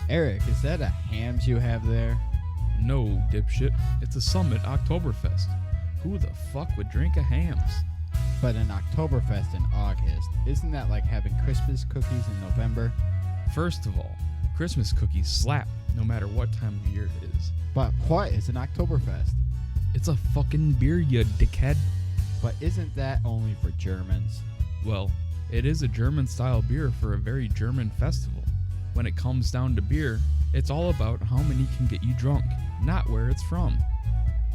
Eric, is that a hams you have there? No, dipshit. It's a Summit Oktoberfest. Who the fuck would drink a hams? But an Oktoberfest in August, isn't that like having Christmas cookies in November? First of all, Christmas cookies slap no matter what time of year it is. But what is an Oktoberfest? It's a fucking beer, you dickhead. But isn't that only for Germans? Well, it is a German-style beer for a very German festival. When it comes down to beer, it's all about how many can get you drunk, not where it's from.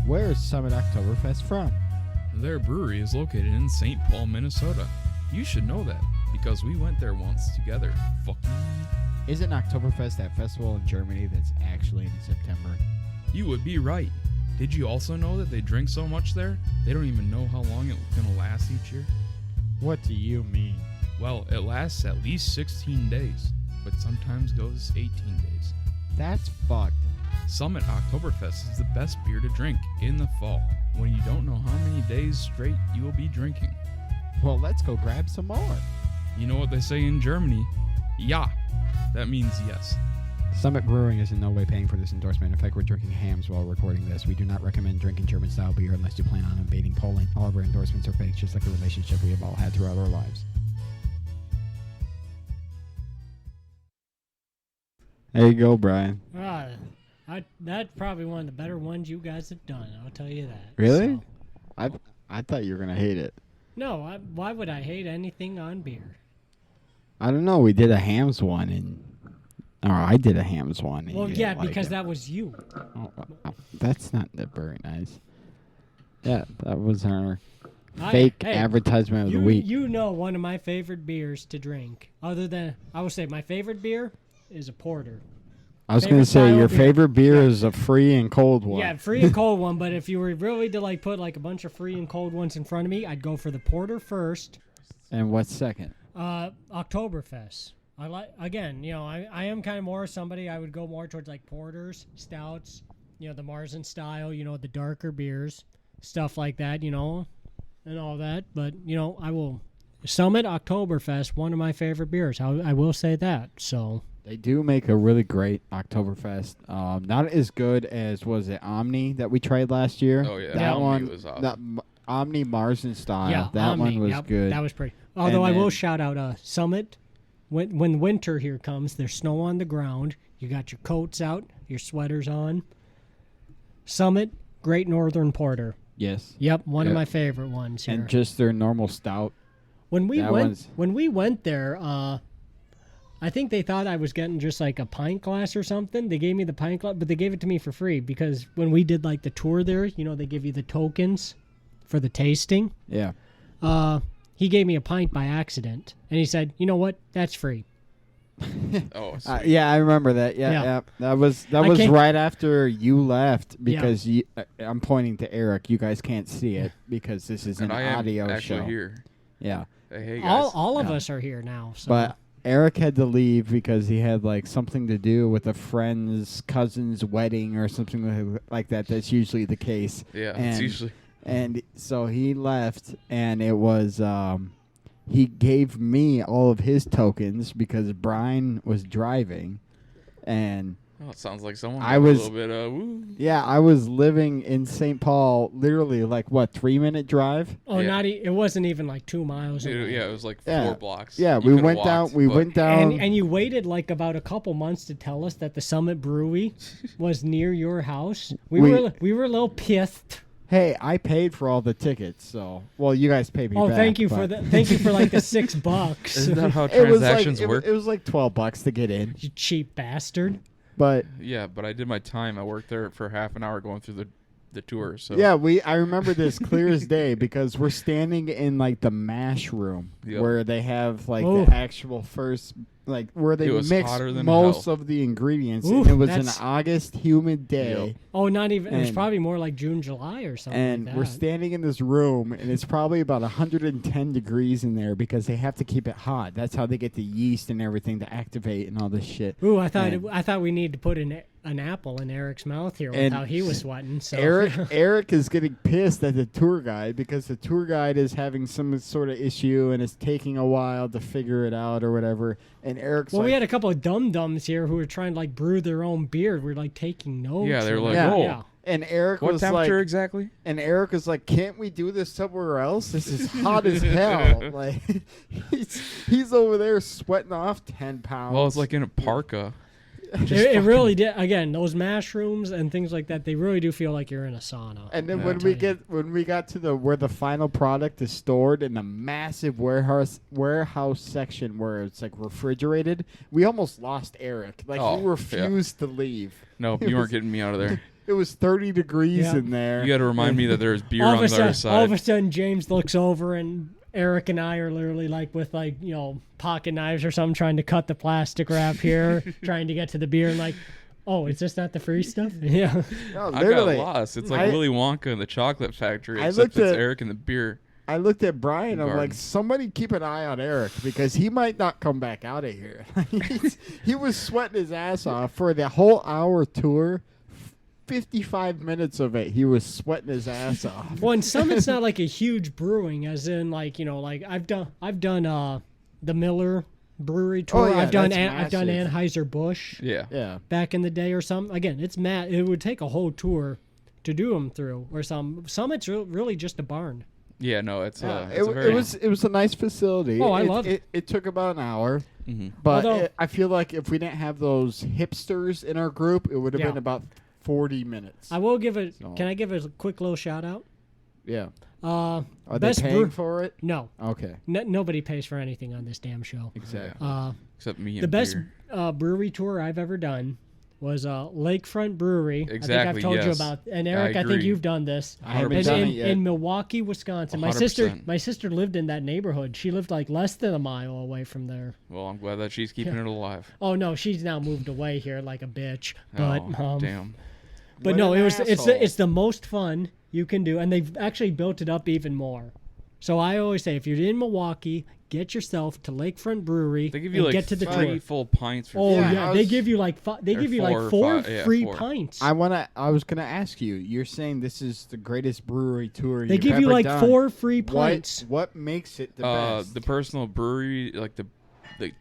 Where is Summit Oktoberfest from? Their brewery is located in St. Paul, Minnesota. You should know that, because we went there once together. Fucking. Isn't Oktoberfest that festival in Germany that's actually in September? You would be right. Did you also know that they drink so much there, they don't even know how long it's going to last each year? What do you mean? Well, it lasts at least 16 days, but sometimes goes 18 days. That's fucked. Summit Oktoberfest is the best beer to drink in the fall, when you don't know how many days straight you will be drinking. Well, let's go grab some more. You know what they say in Germany? Ja. That means yes. Summit Brewing is in no way paying for this endorsement. In fact, we're drinking hams while recording this. We do not recommend drinking German-style beer unless you plan on invading Poland. All of our endorsements are fake, just like the relationship we have all had throughout our lives. There you go, Brian. That's probably one of the better ones you guys have done. I'll tell you that. Really? So, I thought you were going to hate it. no, why would I hate anything on beer? I don't know. We did a hams one, or I did a hams one. Well, yeah, because that was you. Oh, that's not that very nice. Yeah, that was our Hey, advertisement of the week. You know one of my favorite beers to drink. Other than, I would say my favorite beer is a porter. I was going to say your beer. favorite beer is a free and cold one. Yeah, free and cold one. But if you were really to like put like a bunch of free and cold ones in front of me, I'd go for the porter first. And what's second? Oktoberfest. I am kind of more somebody. I would go more towards like porters, stouts, the Marzen style, the darker beers, stuff like that, and all that. But I will Summit Oktoberfest, one of my favorite beers. I will say that. So. They do make a really great Oktoberfest. Not as good as, was it Omni that we tried last year? Oh, yeah. That Omni one was awesome. That Omni Marzen style. Yeah, that Omni, one was good. That was pretty. Although And I will then- shout out Summit. When winter here comes, there's snow on the ground. You got your coats out, your sweaters on. Summit, Great Northern Porter. Yes. Yep, one of Yep. my favorite ones here. And just their normal stout. when we that went one's- when we went there, I think they thought I was getting just like a pint glass or something. They gave me the pint glass, but they gave it to me for free because when we did like the tour there, they give you the tokens for the tasting. Yeah. He gave me a pint by accident, and he said, "You know what? That's free." Oh, sweet. Yeah, I remember that. Yeah, Yeah. yeah. That was can't- right after you left because I'm pointing to Eric. You guys can't see it because this is And an I am audio actually show. here. Yeah. Hey, guys. All of Yeah. us are here now. So. But Eric had to leave because he had like something to do with a friend's cousin's wedding or something like that. That's usually the case. Yeah, and, it's usually. And so he left, and it was he gave me all of his tokens because Brian was driving, and Oh, it sounds like someone I got was- a little bit woo. yeah, I was living in St. Paul, literally like what 3-minute drive. Yeah. It wasn't even like 2 miles Dude, away. yeah, it was like Yeah. 4 blocks. Yeah, You we could've went down. walked, We but- went down. And you waited like about a couple months to tell us that the Summit Brewery was near your house. We were a little pissed. Hey, I paid for all the tickets, so you guys paid me Oh, back. thank you but- thank you for like the $6. Isn't that how It was like transactions work? it was like $12 to get in, You cheap bastard. but Yeah, but I did my time. I worked there for half an hour going through the tour. So yeah, I remember this clear as day because we're standing in like the mash room Yep. where they have like Ooh. the actual first where they It was mix hotter than most hell. of the ingredients. Ooh, and it was an that's- August humid day. Yep. Oh, not even. It was And- probably more like June, July, or something. And like we're that. standing in this room, and it's probably about 110 degrees in there because they have to keep it hot. That's how they get the yeast and everything to activate and all this shit. Ooh, And- I thought we needed to put an an apple in Eric's mouth here with And how he was sweating. So Eric is getting pissed at the tour guide because the tour guide is having some sort of issue and it's taking a while to figure it out or whatever. And Eric's well, like, we had a couple of dum-dums here who were trying to like brew their own beer. We're like taking notes. Yeah, they're and, like, Yeah. oh, yeah. and Eric what was temperature like, exactly? and Eric was like, can't we do this somewhere else? This is hot as hell. Like he's over there sweating off 10 pounds. Well, it's like in a parka. It really did. Again, those mushrooms and things like that, they really do feel like you're in a sauna. And then Yeah. when we got to the where the final product is stored in the massive warehouse section where it's like refrigerated, we almost lost Eric. Like Oh, he refused to leave. Nope, It you was- weren't getting me out of there. It was 30 degrees Yeah. in there. You got to remind me that there's beer all on of the a other sudden, all of a side. sudden, James looks over and Eric and I are literally like with like pocket knives or something, trying to cut the plastic wrap here, trying to get to the beer, and like, oh, is this not the free stuff? Yeah. No, I got literally. lost. It's like I- Willy Wonka and the Chocolate Factory, I except looked it's at- Eric and the beer. I looked at Brian. I'm like, Garden. somebody keep an eye on Eric because he might not come back out of here. He was sweating his ass off for the whole hour tour. 55 minutes of it, he was sweating his ass off. Well, and Summit's not like a huge brewing, as in like like I've done the Miller Brewery tour. Oh, yeah, I've done that's I've done massive. Anheuser-Busch Yeah. Yeah. back in the day or something. Again, it's it would take a whole tour to do them through, or Summit's really just a barn. Yeah, no, it's, Yeah, it's a very... it was a nice facility. Oh, I loved it. It took about an hour, Mhm. but Although- I feel like if we didn't have those hipsters in our group, it would have Yeah. been about 40 minutes. I will give it. So- Can I give a quick little shout out? Yeah. Uh, Are best they paying brew- for it? No, Okay. nobody pays for anything on this damn show. Exactly. Except me and The best beer. brewery tour I've ever done was Lakefront Brewery. I Exactly, think I've told you yes. about. And Eric, I think agree. you've done this. I haven't in- done in, it yet. in Milwaukee, Wisconsin. My 100%. sister lived in that neighborhood. She lived like less than a mile away from there. Well, I'm glad that she's keeping it alive. Oh no, she's now moved away here like a bitch. But Oh, damn. but What no, an it's asshole. the most fun you can do, and they've actually built it up even more. So I always say, if you're in Milwaukee, get yourself to Lakefront Brewery They give you and like get to the 3 tour. full pints for Oh free. Yeah, I they was- give you like they Or give you 4 like or 4 5, yeah, free 4. pints. I was gonna ask you. You're saying this is the greatest brewery tour They you've give you ever like done. 4 free pints. What makes it the best? The personal brewery, like the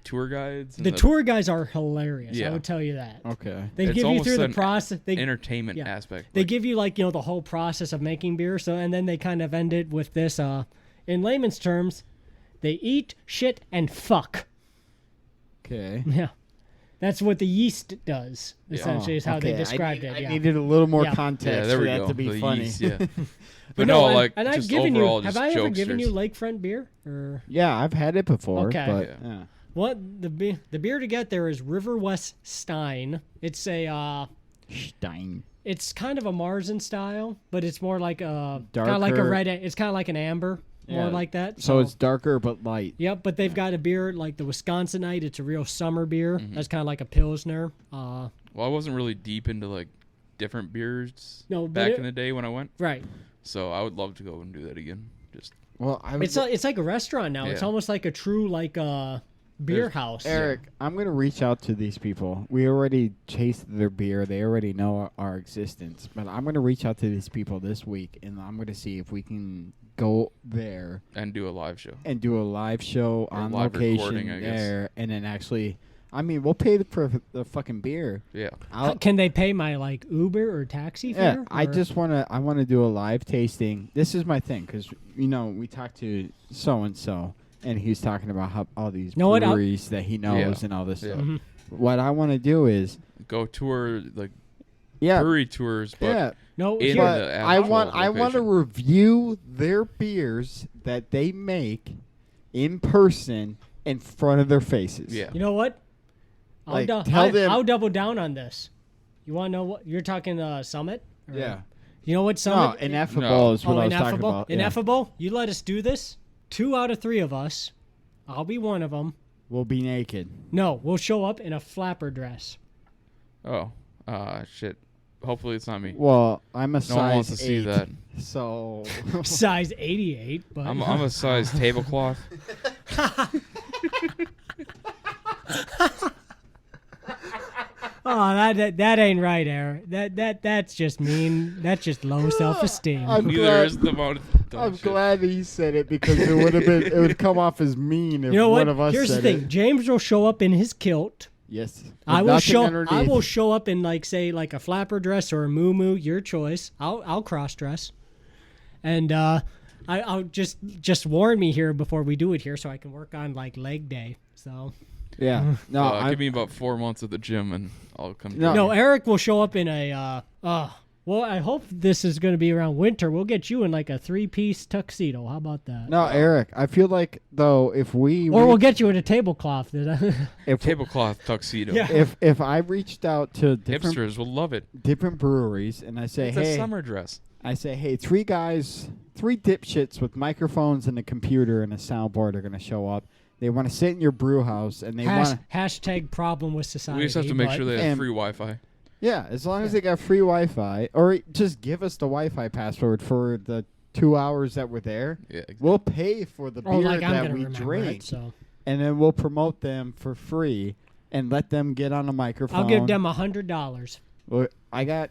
tour guides. And The tour guys are hilarious. I Yeah. would tell you that. Okay. They It's give you almost through the an process. They entertainment yeah. aspect. They like, give you like the whole process of making beer. So and then they kind of end it with this. In layman's terms, they eat, shit, and fuck. Okay. Yeah, that's what the yeast does. Essentially, is how they described it. I Yeah. needed a little more Yeah. context yeah, there for we that go. to be The funny. yeast, yeah. But But no, and- like and I've just given overall, you. Have just I ever given jokesters. you lakefront beer? Or Yeah, I've had it before. Okay. But, Yeah. yeah. what the beer to get there is River West Stein. It's a Stein. it's kind of a Marzen style, but it's more like a kind of like a Darker. red. It's kind of like an amber, more Yeah. like that. So it's darker but light. Yep, but they've got a beer like the Wisconsinite. It's a real summer beer. Mm-hmm. That's kind of like a pilsner. Well, I wasn't really deep into like different beers No, but back it- in the day when I went, Right. so I would love to go and do that again. Just Well, I was It's like a restaurant now. It's Yeah. almost like a true like beer There's- house. Eric, I'm going to reach out to these people. We already tasted their beer. They already know our existence. But I'm going to reach out to these people this week, and I'm going to see if we can go there and do a live show. and do a live show Or on live location recording, I guess. there. And then actually, I mean, we'll pay for the fucking beer. Yeah. Can they pay my like Uber or taxi Yeah, fare? I or- just I want to do a live tasting. This is my thing because we talked to so and so, and he's talking about how all these Know what? breweries that he knows Yeah. and all this Yeah. stuff. Mhm. What I want to do is, Go tour like yeah, brewery tours, but yeah. No, in here- But the I actual want to location. review their beers that they make in person in front of their faces. Yeah. you know what? Like, tell them- I'll double down on this. You want to know what you're talking? Summit? Or- Yeah. You know what No, Summit? ineffable No. is what I was talking Ineffable. about. Yeah. Ineffable. You let us do this. 2 out of 3 of us. I'll be one of them. We'll be naked. No, we'll show up in a flapper dress. Oh, shit. Hopefully it's not me. Well, I'm a No size one wants to see 8, that. So Size 88, but I'm a size tablecloth. Oh, that ain't right, Eric. That's just mean. That's just low self-esteem. I'm Neither glad- is the amount of dumb I'm shit. glad he said it because it would come off as mean if You know one what? of us Here's the said thing. it. James will show up in his kilt. Yes. I With will nothing show. I underneath. will show up in like a flapper dress or a moo, your choice. I'll cross dress, and I'll just warn me here before we do it here so I can work on like leg day. So Yeah. No, Give me about 4 months at the gym and I'll come. No. no, Eric will show up in a. Well, I hope this is going to be around winter. We'll get you in like a 3-piece tuxedo. How about that? no, Eric. I feel like though if we Or we'll get you in a tablecloth. if Tablecloth tuxedo. Yeah. if I reached out to different Hipsters will love it. breweries and I say, It's hey, a summer dress. I say, hey, 3 dipshits with microphones and a computer and a soundboard are going to show up. They want to sit in your brew house and they want Hashtag problem with society. We just have to make but- sure they And- have free Wi-Fi. yeah, as long as they got free Wi-Fi or just give us the Wi-Fi password for the 2 hours that we're there. Yeah, exactly. We'll pay for the beer Oh, like I'm that gonna we remember drink it, so and then we'll promote them for free and let them get on a microphone. I'll give them $100. Well, I got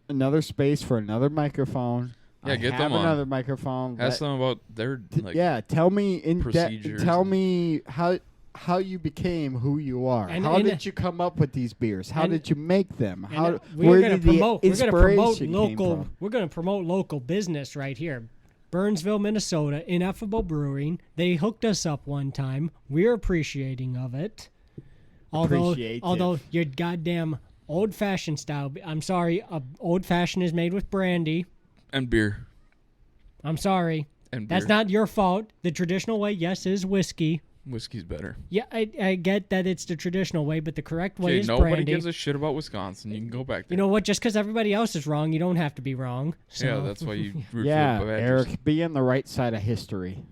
another space for another microphone. Yeah, I get have them on. another microphone. Ask them about their Yeah, tell me procedures tell and- me how you became who you are. And- how and- did you come up with these beers? How and- did you make them? And How we're where gonna did the promote. We're gonna promote inspiration came local. from? We're gonna promote local business right here. Burnsville, Minnesota, Ineffable Brewing. They hooked us up one time. We're appreciating of it. Appreciative. Although your goddamn old-fashioned style. I'm sorry. Old-fashioned is made with brandy. and beer I'm sorry. and beer. That's not your fault. The traditional way, yes, is whiskey. Whiskey's better. Yeah, I get that it's the traditional way, but the correct way Okay, is nobody brandy. gives a shit about Wisconsin. You can go back there. You know what? Just because everybody else is wrong, you don't have to be wrong. So. Yeah, that's why you root Yeah, for the Badgers. Eric, be on the right side of history.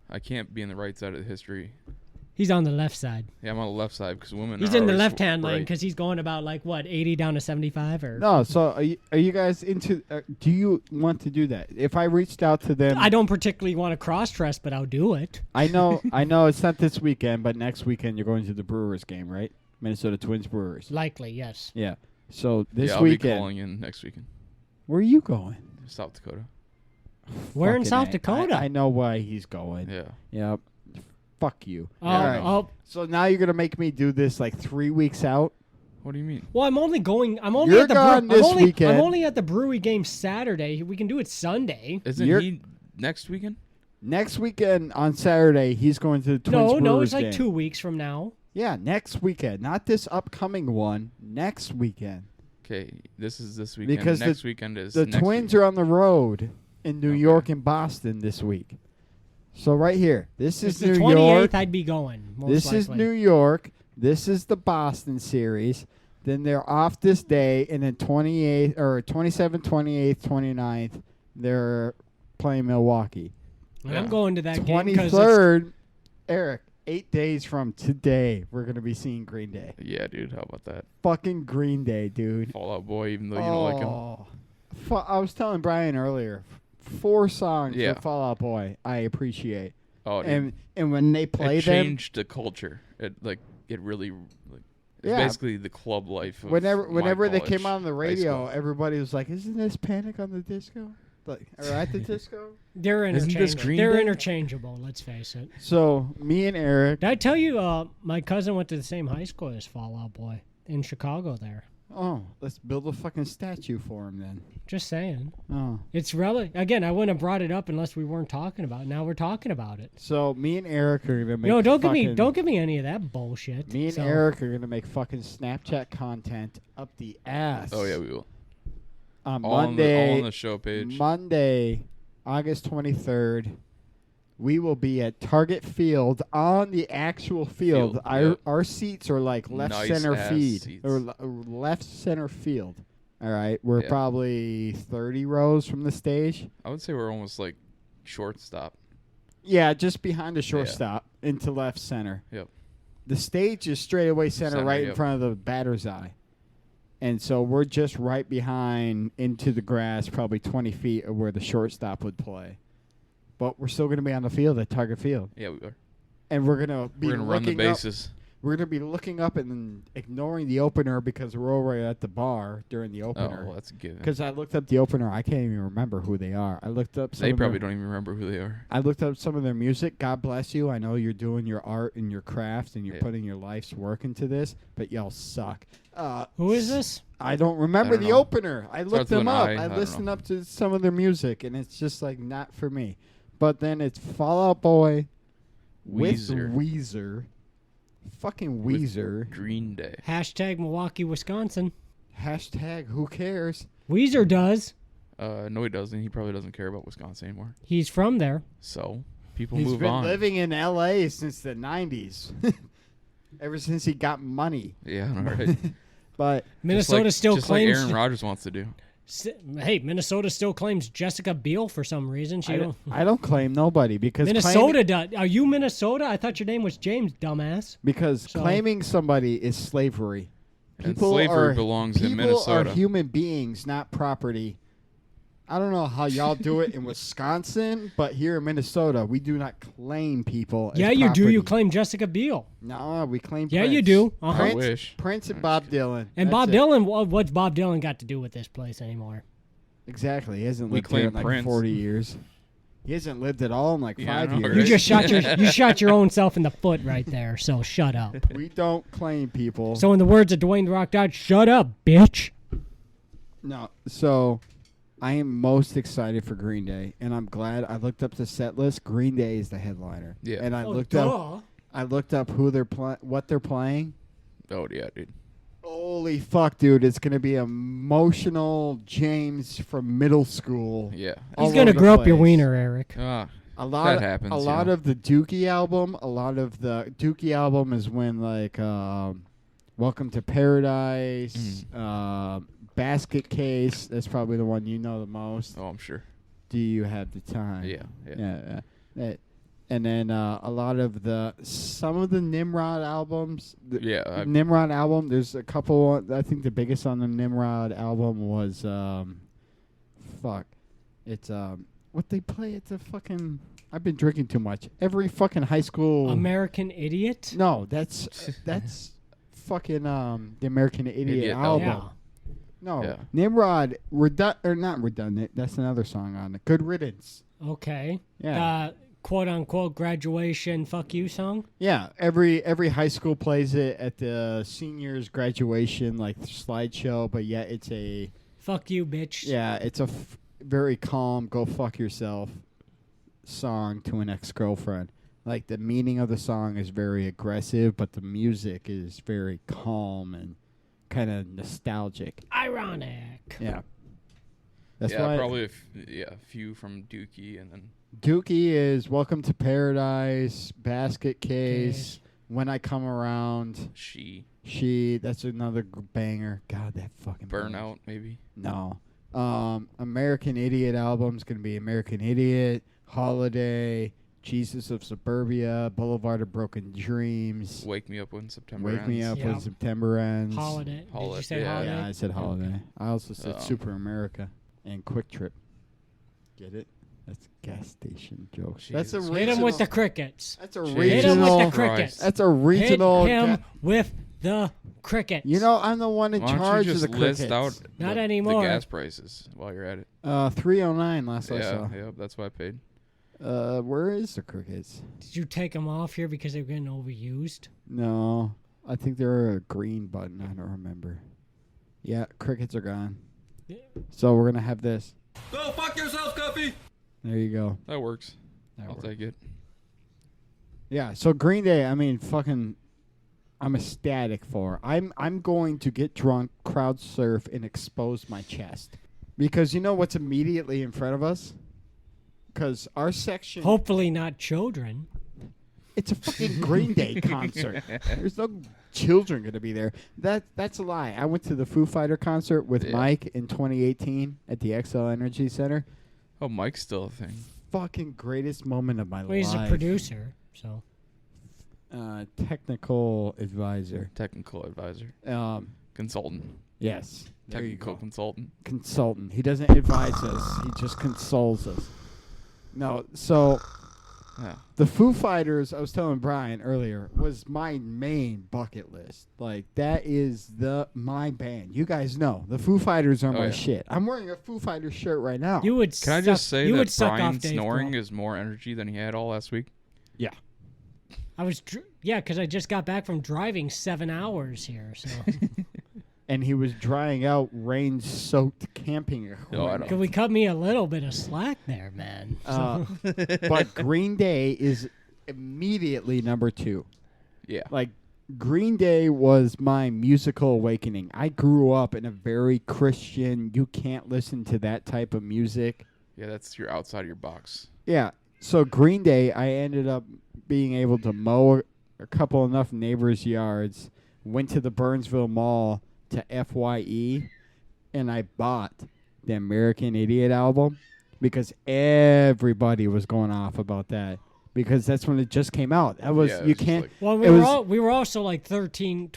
I can't be on the right side of history. He's on the left side. Yeah, I'm on the left side because women. He's are in the always left-hand lane right. because he's going about like what 80 down to 75 or. No, so are you guys into? Do you want to do that? If I reached out to them, I don't particularly want to cross-dress, but I'll do it. I know it's not this weekend, but next weekend you're going to the Brewers game, right? Minnesota Twins Brewers. Likely, yes. Yeah. So this I'll be weekend, calling in next weekend. where are you going? South Dakota. Where in Fucking South A. Dakota? I know why he's going. Yeah. Yep. Fuck you. Oh, All right. oh, So now you're gonna make me do this like 3 weeks out. What do you mean? well, I'm only going. I'm only You're at the. gone this weekend. I'm only at the brewery game Saturday. We can do it Sunday. Isn't You're- he next weekend? Next weekend on Saturday, he's going to the Twins No, Brewers it's like game. 2 weeks from now. Yeah, next weekend, not this upcoming one. Next weekend. Okay, this is this weekend. Because next weekend is The next Twins week. are on the road in New Okay. York and Boston this week. So right here, this It's is the New 28th. York. I'd be going. Most This is likely. New York. This is the Boston series. Then they're off this day, and then 28th or 27th, 28th, 29th, they're playing Milwaukee. And I'm Yeah. going to that game because 23rd, Eric, 8 days from today, we're gonna be seeing Green Day. Yeah, dude. How about that? Fucking Green Day, dude. Fallout Boy, even though you don't like him. I was telling Brian earlier, 4 songs Yeah. for Fall Out Boy I appreciate. Oh, dude. And when they play it them, changed the culture. It really it's Yeah. basically the club life. Of whenever they my came college, on the high radio, school. everybody was like, "Isn't this Panic on the Disco?" Like, or at the disco? they're Isn't this interchangeable. Green They're Day? interchangeable. Let's face it. So me and Eric. Did I tell you? My cousin went to the same high school as Fall Out Boy in Chicago. There. Oh, let's build a fucking statue for him then. Just saying. Oh, It's really again. I wouldn't have brought it up unless we weren't talking about it. Now we're talking about it. so me and Eric are gonna make. No, don't fucking, give me any of that bullshit. Me and So, Eric are gonna make fucking Snapchat content up the ass. Oh yeah, we will. On All Monday, on the show page. Monday, August 23rd, we will be at Target Field on the actual field. Field, Our yep. our seats are like left Nice center ass feed seats. or left center field. All right, we're Yeah. probably 30 rows from the stage. I would say we're almost like shortstop. Yeah, just behind the Yeah. shortstop into left center. Yep. The stage is straight away center, Center, right in yep. front of the batter's eye. And so we're just right behind into the grass, probably 20 feet of where the shortstop would play. But we're still going to be on the field at Target Field. Yeah, we are. And we're going to be We're gonna run the looking up. bases. We're going to be looking up and then ignoring the opener because we're over at the bar during the Oh, opener. well, that's a given. Because I looked up the opener. I can't even remember who they are. I looked up some They of probably their, don't even remember who they are. I looked up some of their music. God bless you. I know you're doing your art and your craft and you're Yeah. putting your life's work into this, but y'all suck. Who is this? I don't remember I don't the know. opener. I Starts looked with them an up. I I don't listened know. up to some of their music, and it's just like not for me. But then it's Fall Out Boy Weezer. with Weezer. Fucking With Weezer. Green Day. Hashtag Milwaukee, Wisconsin. Hashtag who cares? Weezer does. No, he doesn't. He probably doesn't care about Wisconsin anymore. He's from there. So people He's move been on. living in L.A. since the 90s. Ever since he got money. Yeah, all right. But Minnesota still just claims. like Aaron Rodgers wants to do. Hey, Minnesota still claims Jessica Biel for some reason. I don't claim nobody because Minnesota does. Are you Minnesota? I thought your name was James, dumbass. because So- claiming somebody is slavery. And slavery belongs in People Minnesota. are human beings, not property. I don't know how y'all do it in Wisconsin, but here in Minnesota, we do not claim people. Yeah, as you do. You property. claim Jessica Biel. No, we claim. Yeah, Prince. you do. Uh-huh. I wish. Prince and I'm Bob just kidding. Dylan. And That's Bob it. Dylan, what's Bob Dylan got to do with this place anymore? Exactly. He hasn't We lived here in claim like Prince. 40 years. He hasn't lived at all in like Yeah, I 5 know, years. right? You just shot your own self in the foot right there. So shut up. We don't claim people. So in the words of Dwayne The Rock Dodge, shut up, bitch. No, so I am most excited for Green Day, and I'm glad I looked up the set list. Green Day is the headliner. Yeah. And I Oh, looked up duh. who they're what they're playing. Oh yeah, dude. Holy fuck, dude! It's gonna be emotional James from middle school. Yeah. all He's gonna over the grow up your place. wiener, Eric. Ah, A lot. That happens, A you lot know. of the Dookie album. A lot of the Dookie album is when like Welcome to Paradise, Basket Case. That's probably the one you know the most. oh, I'm sure. Do you have the time? Yeah. And then a lot of some of the Nimrod albums. Yeah. Nimrod album. There's a couple. I think the biggest on the Nimrod album was It's what they play at the fucking. I've been drinking too much. Every fucking high school. American Idiot? No, that's fucking the American Idiot album. Yeah. No, Yeah. Nimrod not redundant. That's another song on it. Good Riddance. Okay. Yeah. Quote unquote graduation fuck you song? Yeah, every high school plays it at the seniors' graduation like slideshow, but yet it's a Fuck you, bitch. it's a very calm go fuck yourself song to an ex-girlfriend. Like the meaning of the song is very aggressive, but the music is very calm and kind of nostalgic. Ironic. Yeah. That's yeah, why probably a few from Dookie and then Dookie is Welcome to Paradise, Basket Case, When I Come Around. She That's another banger. God, that fucking Burnout maybe. No. American Idiot album's going to be American Idiot, Holiday, Jesus of Suburbia, Boulevard of Broken Dreams, Wake Me Up When September Wake Ends. Me Up Yeah. When September Ends. Holiday. Did you Holiday, say yeah. holiday? Yeah, I said Holiday. I also said Oh. Super America and Quick Trip. Get it? That's a gas station joke. That's a Jesus. regional. Hit him with the crickets. That's a Jesus Hit him with regional. the crickets. That's a regional. Hit him with the crickets. You know, I'm the one in Why don't charge you of just the crickets. list out Not the anymore. gas prices while you're at it? 309 last I saw. Yeah, that's what I paid. Where is the crickets? Did you take them off here because they were getting overused? No, I think they're a green button. I don't remember. Yeah, crickets are gone. Yeah. So we're gonna have this. Go fuck yourself, Guppy! There you go. That works. That I'll works. take it. Yeah. So Green Day. I mean, fucking. I'm ecstatic for. I'm going to get drunk, crowd surf, and expose my chest, because you know what's immediately in front of us. Because our section. Hopefully not children. It's a fucking Green Day concert. There's no children going to be there. That's a lie. I went to the Foo Fighter concert with Yeah. Mike in 2018 at the XL Energy Center. Oh, Mike's still a thing. Fucking greatest moment of my Well, he's a life. producer, so. Technical advisor. Technical advisor. Consultant. Yes. There you Technical go. consultant. Consultant. He doesn't advise us. He just consoles us. No, so Yeah. The Foo Fighters, I was telling Brian earlier, was my main bucket list. Like, that is my band. You guys know. The Foo Fighters are Oh, my yeah. shit. I'm wearing a Foo Fighters shirt right now. You would. Can I just say you would that suck Brian off Dave snoring Grohl. is more energy than he had all last week? Yeah. I was. Because I just got back from driving 7 hours here. So And he was drying out rain-soaked camping No, I equipment. don't. could we cut me a little bit of slack there, man? But Green Day is immediately number 2. Yeah. Like, Green Day was my musical awakening. I grew up in a very Christian, you can't listen to that type of music. Yeah, that's your outside of your box. Yeah. So Green Day, I ended up being able to mow a couple enough neighbors' yards, went to the Burnsville Mall to FYE, and I bought the American Idiot album because everybody was going off about that because that's when it just came out. That was Yeah, it you was just can't. like- Well, It was- we were also like 13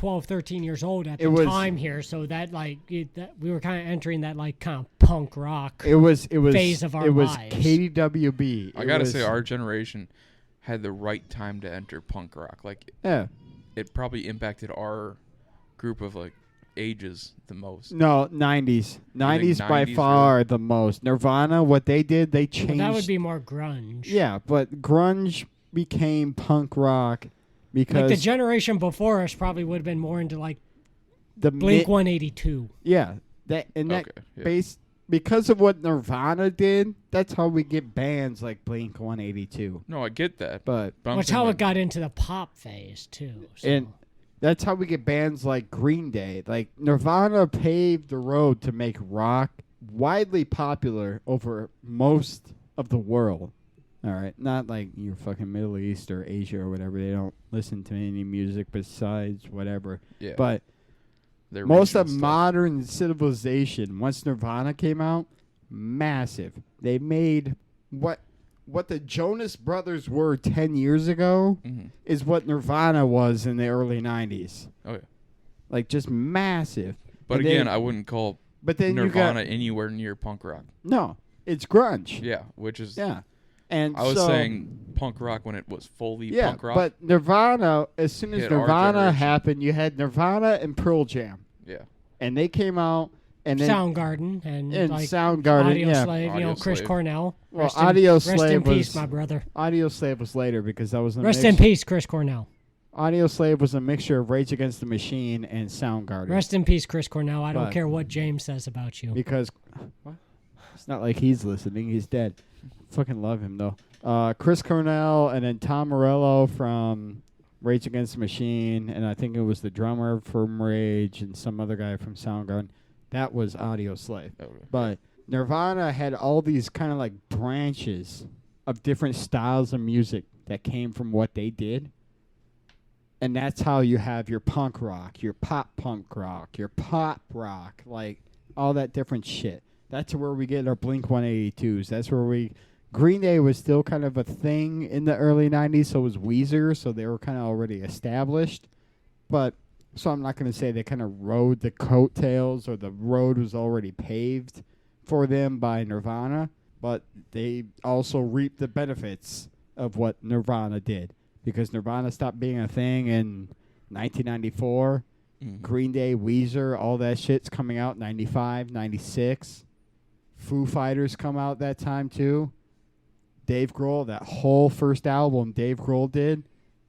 years old at It the was- time here, so that that we were kind of entering that like kind of punk rock. It was phase of our it was lives. KDWB. I It gotta was- say, our generation had the right time to enter punk rock. Like, yeah. it probably impacted our group of like ages the most. No, 90s. 90s by 90s far the most. Nirvana, what they did, they Well, changed. that would be more grunge. Yeah, but grunge became punk rock Like because the generation before us probably would have been more into like the Blink mi- 182. Yeah, that and that Okay, yeah. base because of what Nirvana did. That's how we get bands like Blink 182. No, I get that. But I'm That's saying, how like, it got into the pop phase too. So. and that's how we get bands like Green Day. Like Nirvana paved the road to make rock widely popular over most of the world. All right, not like your fucking Middle East or Asia or whatever. They don't listen to any music besides whatever. yeah, But their most of regional stuff. modern civilization, once Nirvana came out, massive. They made what the Jonas Brothers were 10 years ago Mhm. is what Nirvana was in the early 90s. Oh yeah, Like just massive. but And again, then- I wouldn't call But then Nirvana you got anywhere near punk rock. no, it's grunge. Yeah, which is Yeah. And I was so, saying punk rock when it was fully yeah, punk rock. but Nirvana, as soon as Hit our Nirvana generation. happened, you had Nirvana and Pearl Jam. yeah, And they came out and then Soundgarden and like Soundgarden, Audio yeah. Slave, Audio Chris Slave. Cornell. Well, Rest in- Audio Rest in Slave peace, was my brother. Audio Slave was later because that was a Rest mix. in peace, Chris Cornell. Audio Slave was a mixture of Rage Against the Machine and Soundgarden. Rest in peace, Chris Cornell. I don't But- care what James says about you. Because what? It's not like he's listening. He's dead. Fucking love him though. Chris Cornell and then Tom Morello from Rage Against the Machine, and I think it was the drummer from Rage and some other guy from Soundgarden. That was Audio Slave. okay. But Nirvana had all these kind of like branches of different styles of music that came from what they did. And that's how you have your punk rock, your pop punk rock, your pop rock, like all that different shit. That's where we get our Blink 182s. That's where Green Day was still kind of a thing in the early 90s, so was Weezer, so they were kind of already established. But, so I'm not going to say they kind of rode the coattails or the road was already paved for them by Nirvana, but they also reaped the benefits of what Nirvana did. Because Nirvana stopped being a thing in 1994. Mhm. Green Day, Weezer, all that shit's coming out 95, 96. Foo Fighters come out that time too. Dave Grohl, that whole first album Dave Grohl did,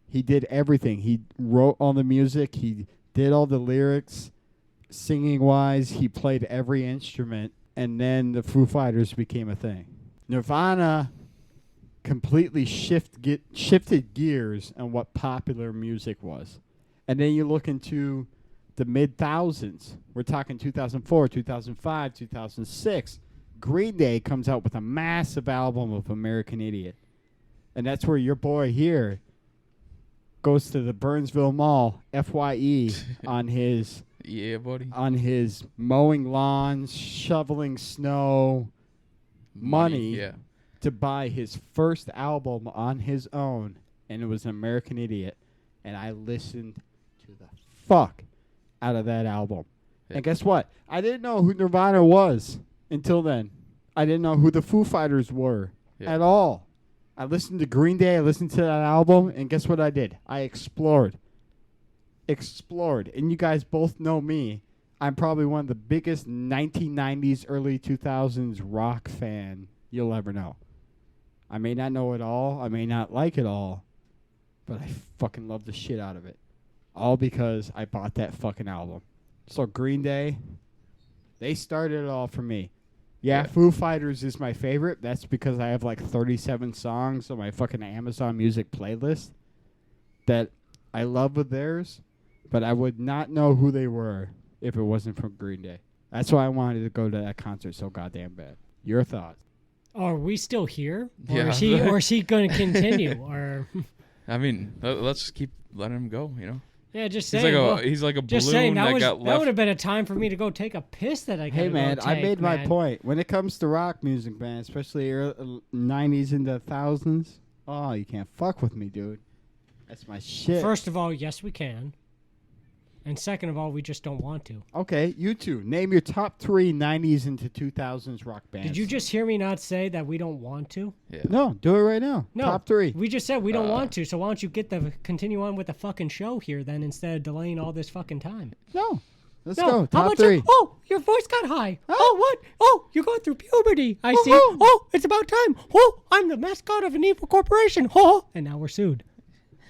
he did everything. He wrote all the music. He did all the lyrics. Singing wise, he played every instrument. And then the Foo Fighters became a thing. Nirvana completely shifted gears on what popular music was. And then you look into the mid-thousands. We're talking 2004, 2005, 2006. Green Day comes out with a massive album of American Idiot. And that's where your boy here goes to the Burnsville Mall, FYE, on his Yeah, buddy. mowing lawns, shoveling snow, money Yeah. to buy his first album on his own, and it was American Idiot. And I listened to the fuck out of that album. Yeah. And guess what? I didn't know who Nirvana was until then. I didn't know who the Foo Fighters were Yeah. at all. I listened to Green Day. I listened to that album, and guess what I did? I explored. And you guys both know me. I'm probably one of the biggest 1990s, early 2000s rock fan you'll ever know. I may not know it all. I may not like it all. But I fucking love the shit out of it. All because I bought that fucking album. So Green Day, they started it all for me. Yeah, Foo Fighters is my favorite. That's because I have like 37 songs on my fucking Amazon Music playlist that I love with theirs, but I would not know who they were if it wasn't from Green Day. That's why I wanted to go to that concert so goddamn bad. Your thoughts? Are we still here? Or Yeah. is he going to continue? Or I mean, let's just keep letting him go. You know. yeah, just He's saying. like a he's like a just balloon saying that got that left. would have been a time for me to go take a piss. That I Hey, gotta man, go I take, made my man. point. When it comes to rock music, man, especially 90s into 1000s, oh, you can't fuck with me, dude. That's my shit. First of all, yes, we can. And second of all, we just don't want to. Okay, you two. Name your top 3 90s into 2000s rock bands. Did you just hear me not say that we don't want to? Yeah. No, do it right now. No. Top 3. We just said we don't want to, so why don't you continue on with the fucking show here then instead of delaying all this fucking time? No. Let's No, go. how Top about 3. Oh, your voice got high. Oh, what? Oh, you're going through puberty. I see. Oh. Oh, it's about time. Oh, I'm the mascot of an evil corporation. Oh, and now we're sued.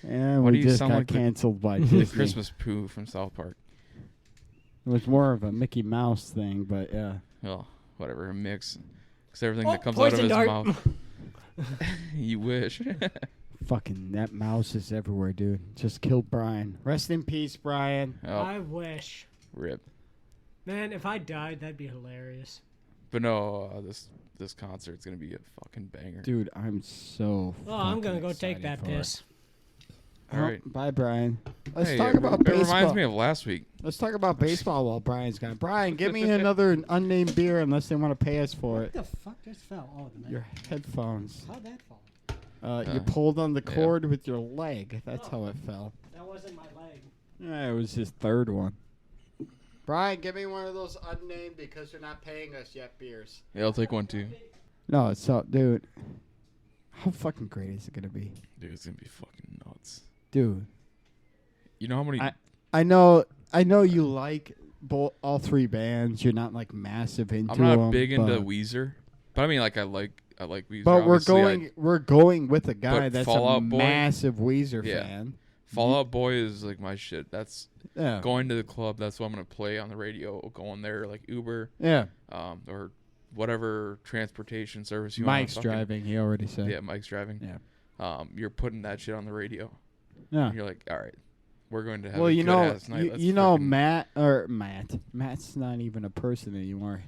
And Why do we you just sound got like the- canceled by The Disney. Christmas poo from South Park. It was more of a Mickey Mouse thing, but yeah. Well, whatever, a mix. Because everything Oh, that comes out of poison his dart. mouth. You wish. Fucking that mouse is everywhere, dude. Just killed Brian. Rest in peace, Brian. Oh, I wish. rip. Man, if I died, that'd be hilarious. But no, this concert's gonna be a fucking banger. Dude, I'm so Oh, I'm fucking going to go take excited that for it. piss. All right. Bye, Brian. Let's Hey, talk about it baseball. reminds me of last week. Let's talk about baseball while Brian's gone. Brian, give me another unnamed beer unless they want to pay us for it. What the fuck just fell? Oh, Your headphones. How'd that fall? You pulled on the cord with your leg. That's how it fell. That wasn't my leg. Yeah, it was his third one. Brian, give me one of those unnamed because you're not paying us yet beers. Yeah, I'll take one too. No, it's so, dude. How fucking great is it gonna be, Dude, it's gonna be fucking nuts. dude? You know how many? I know you like all 3 bands. You're not like massive into I'm them. not big into but, Weezer, but I mean, like I like Weezer. But obviously. we're going with a guy But that's Fall a Out Boy? massive Weezer Yeah. fan. Fall Out Boy is like my shit. That's Yeah, going to the club. That's what I'm gonna play on the radio. Going there, like Uber, yeah. or whatever transportation service you Mike's want. driving. He already said. Yeah, Mike's driving. Yeah. You're putting that shit on the radio. Yeah. And you're like, all right, we're going to have Well, a you good know, ass night. Let's you know, freaking- Matt's not even a person anymore.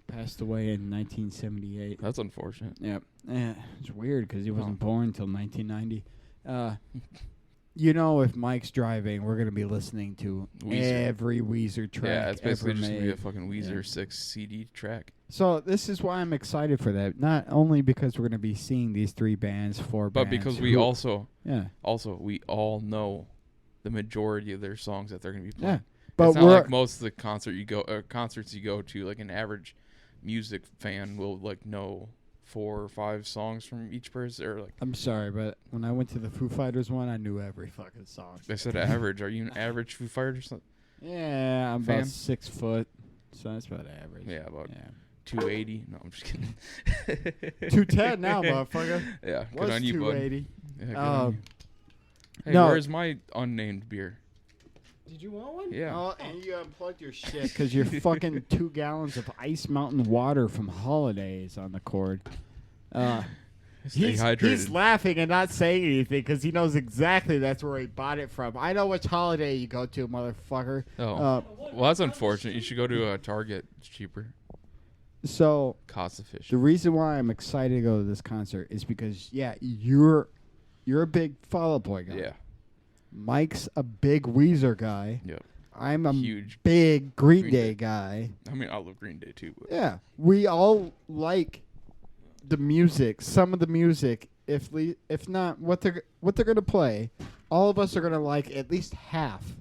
Passed away in 1978. That's unfortunate. Yeah, it's weird because he wasn't Oh. born until 1990. You know, if Mike's driving, we're gonna be listening to Weezer. every Weezer track. Yeah, it's basically ever just gonna be a made. fucking Weezer Yeah. 6 CD track. So this is why I'm excited for that. Not only because we're gonna be seeing these 3 bands, 4 But bands. because we who- also yeah, all know the majority of their songs that they're gonna be yeah. playing. But It's not we're like most of the concerts you go to, like an average music fan will like know 4 or 5 songs from each person, or like I'm sorry, but when I went to the Foo Fighters one, I knew every fucking song. they said average. Are you an average Foo Fighters? Yeah, I'm Fan? about 6 foot, so that's about average. Yeah, about Yeah. 280. No, I'm just kidding. 210 now, motherfucker. Yeah, good Was on you, bud. 280. Yeah, good on you. Hey, no. where's my unnamed beer? Did you want one? Yeah. Oh, and you unplugged your shit because you're fucking 2 gallons of Ice Mountain water from Holidays on the cord. Stay He's hydrated. laughing and not saying anything because he knows exactly that's where he bought it from. I know which Holiday you go to, motherfucker. Oh. Well, that's unfortunate. You should go to a Target. It's cheaper. So Cost the efficient. reason why I'm excited to go to this concert is because, yeah, you're a big Fall Out Boy guy. Yeah. Mike's a big Weezer guy. Yep. I'm a Huge. big Green Green Day Day. guy. I mean, I love Green Day too. But Yeah, we all like the music, some of the music. If not what they're gonna play, all of us are gonna like at least half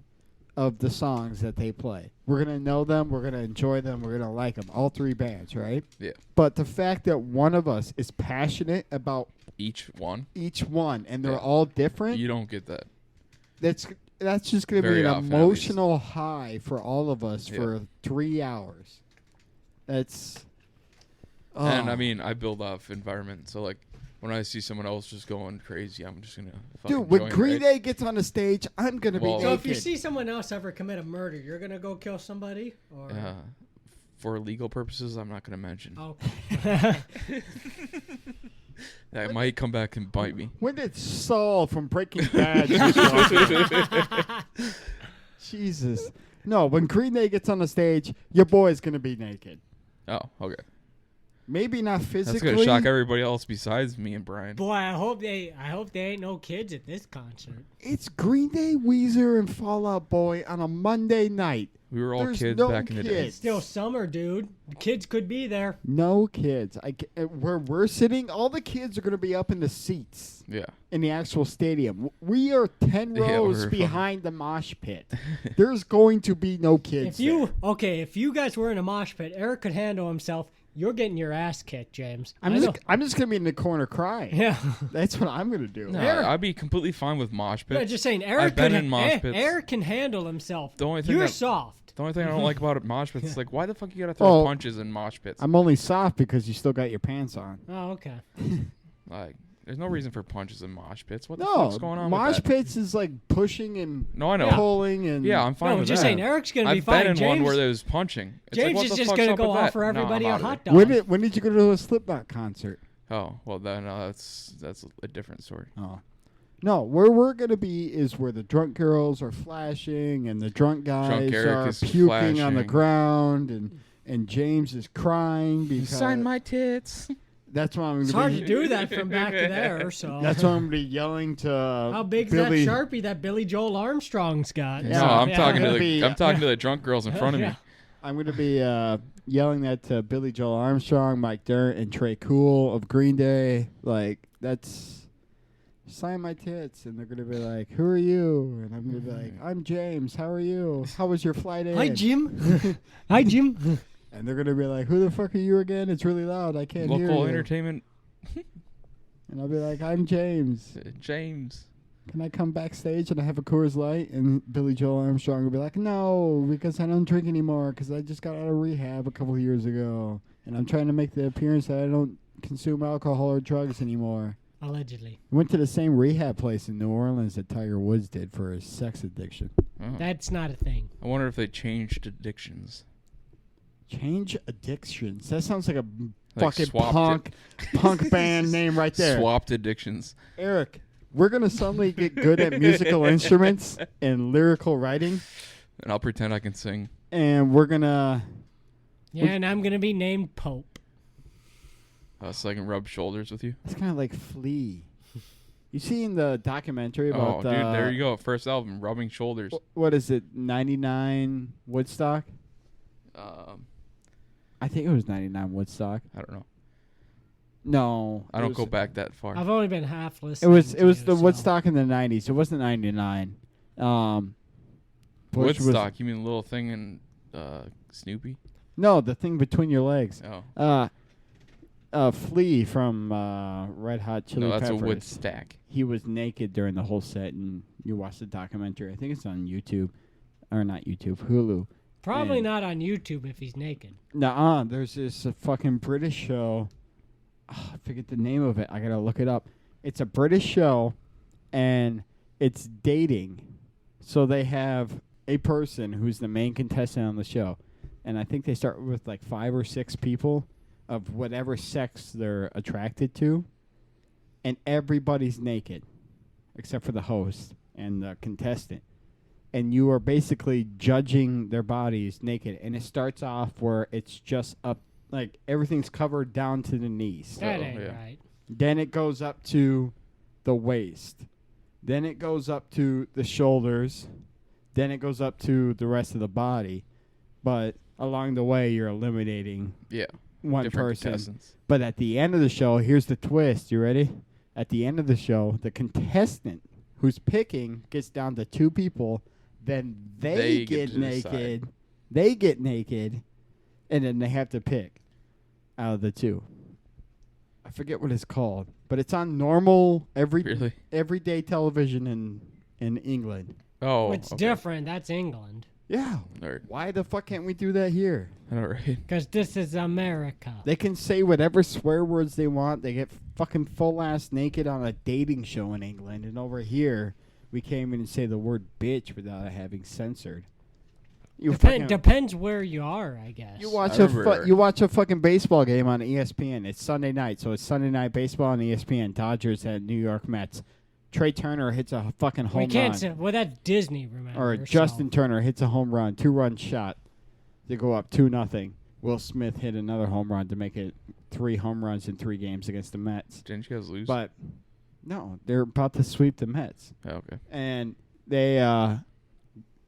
of the songs that they play. We're going to know them. We're going to enjoy them. We're going to like them. All three bands, right? Yeah. But the fact that one of us is passionate about Each one. and they're Yeah. all different, You don't get that. that's just going to be Very an often, at emotional high for all of us Yeah. for 3 hours. That's... And Oh. I mean, I build off environment. So like, when I see someone else just going crazy, I'm just gonna fucking Dude, when join, Green right? Day gets on the stage, I'm going to Well- be So naked. if you see someone else ever commit a murder, you're gonna go kill somebody, or For legal purposes, I'm not gonna mention. oh, That might come back and bite me. When did Saul from Breaking Bad just walk in? Jesus. No, when Green Day gets on the stage, your boy's going to be naked. Oh, okay. Maybe not That's physically. gonna shock everybody else besides me and Brian. boy, I hope they ain't no kids at this concert. It's Green Day, Weezer, and Fall Out Boy on a Monday night. We were all There's kids no back in the day. kids. Still summer, dude. The kids could be there. No kids. Where we're sitting, all the kids are going to be up in the seats Yeah. in the actual stadium. We are 10 Yeah, rows we're behind the mosh pit. There's going to be no kids If you guys were in a mosh pit, Eric could handle himself. You're getting your ass kicked, James. I'm just going to be in the corner crying. Yeah. That's what I'm going to do. No, Eric- I'd be completely fine with mosh pits. Yeah, just saying, I've been in mosh pits. Eric can handle himself. The only thing You're that- soft. The only thing I don't like about mosh pits is like, why the fuck you gotta throw Oh. punches in mosh pits? I'm only soft because you still got your pants on. Oh, okay. Like, there's no reason for punches in mosh pits. What the No, fuck's going on mosh with that? pits is like pushing and No, I know. pulling and Yeah, I'm fine No, with just that. saying, Eric's gonna be I've fine. been in James, one where there was punching. It's like, James what is the just fuck's gonna up go with that? offer No, everybody I'm a outta hot there. dog. When did you go to a Slipknot concert? Oh, well then that's a different story. Oh. No, where we're gonna be is where the drunk girls are flashing and the drunk guys Eric are is puking on the flashing. ground and James is crying because my tits. that's why I'm gonna It's be hard to do that from back to there. So that's why I'm gonna be yelling to how big's Billy. that Sharpie that Billy Joel Armstrong's got? Yeah. No, I'm Yeah. talking to Gonna the be- I'm talking to the drunk girls in front of me. Yeah. I'm gonna be yelling that to Billy Joel Armstrong, Mike Dirnt, and Trey Cool of Green Day. Like that's sign my tits, and they're gonna be like, "Who are you?" And I'm gonna be like, "I'm James. How are you? How was your flight in?" Hi, Jim. Hi, Jim. And they're gonna be like, "Who the fuck are you again? It's really loud. I can't hear Local you." entertainment, And I'll be like, "I'm James. James. Can I come backstage and I have a Coors Light?" And Billy Joel Armstrong will be like, "No, because I don't drink anymore. Because I just got out of rehab a couple of years ago, and I'm trying to make the appearance that I don't consume alcohol or drugs anymore." Allegedly. Went to the same rehab place in New Orleans that Tiger Woods did for his sex addiction. Oh. That's not a thing. I wonder if they changed addictions. Change addictions. That sounds like a Like fucking swapped punk band name right there. Swapped addictions. Eric, we're gonna suddenly get good at musical instruments and lyrical writing, And I'll pretend I can sing. and we're gonna. Yeah, and I'm gonna be named Pope. So I can rub shoulders with you. It's kind of like Flea. You see in the documentary about Oh, dude, there you go. First album, Rubbing Shoulders. What is it? 99 Woodstock. I think it was 99 Woodstock. I don't know. No, I it don't was- go back that far. I've only been half It listening. was to the you, so- Woodstock in the 90s. It wasn't 99. Bush was- Woodstock, you mean the little thing in Snoopy? no, the thing between your legs. Oh. Flea from Red Hot Chili No, that's Peppers. a Woodstack. He was naked during the whole set, and you watch the documentary. I think it's on YouTube, or not YouTube, Hulu. Probably And- not on YouTube if he's naked. Nuh-uh, there's this fucking British show. I forget the name of it. I gotta look it up. It's a British show, and it's dating. So they have a person who's the main contestant on the show, and I think they start with like 5 or 6 people of whatever sex they're attracted to, and everybody's naked except for the host and the contestant. And you are basically judging their bodies naked. And it starts off where it's just up, like everything's covered down to the knees. That Oh, ain't yeah. right. Then it goes up to the waist. Then it goes up to the shoulders. Then it goes up to the rest of the body. But along the way, you're eliminating Yeah. one Different person. contestants. But at the end of the show, here's the twist. You ready? At the end of the show, the contestant who's picking gets down to 2 people. then They they get get to decide. naked. They get naked, and then they have to pick out of the two. I forget what it's called, but it's on normal Really? everyday television in England. Oh, It's okay. different. That's England. Yeah. Nerd. Why the fuck can't we do that here? I know, right? Because this is America. They can say whatever swear words they want. They get fucking full ass naked on a dating show in England, and over here we can't even say the word bitch without it having censored. You fucking, Depends where you are, I guess. you watch I a remember- you watch a fucking baseball game on ESPN. It's Sunday night, so it's Sunday night baseball on ESPN. Dodgers at New York Mets. Trey Turner hits a fucking home We can't run. say. Well, that's Disney, remember? Or so- Justin Turner hits a home run, 2-run shot to go up 2-0. Will Smith hit another home run to make it 3 home runs in 3 games against the Mets. Didn't you guys lose? But no, they're about to sweep the Mets, Oh, okay. and they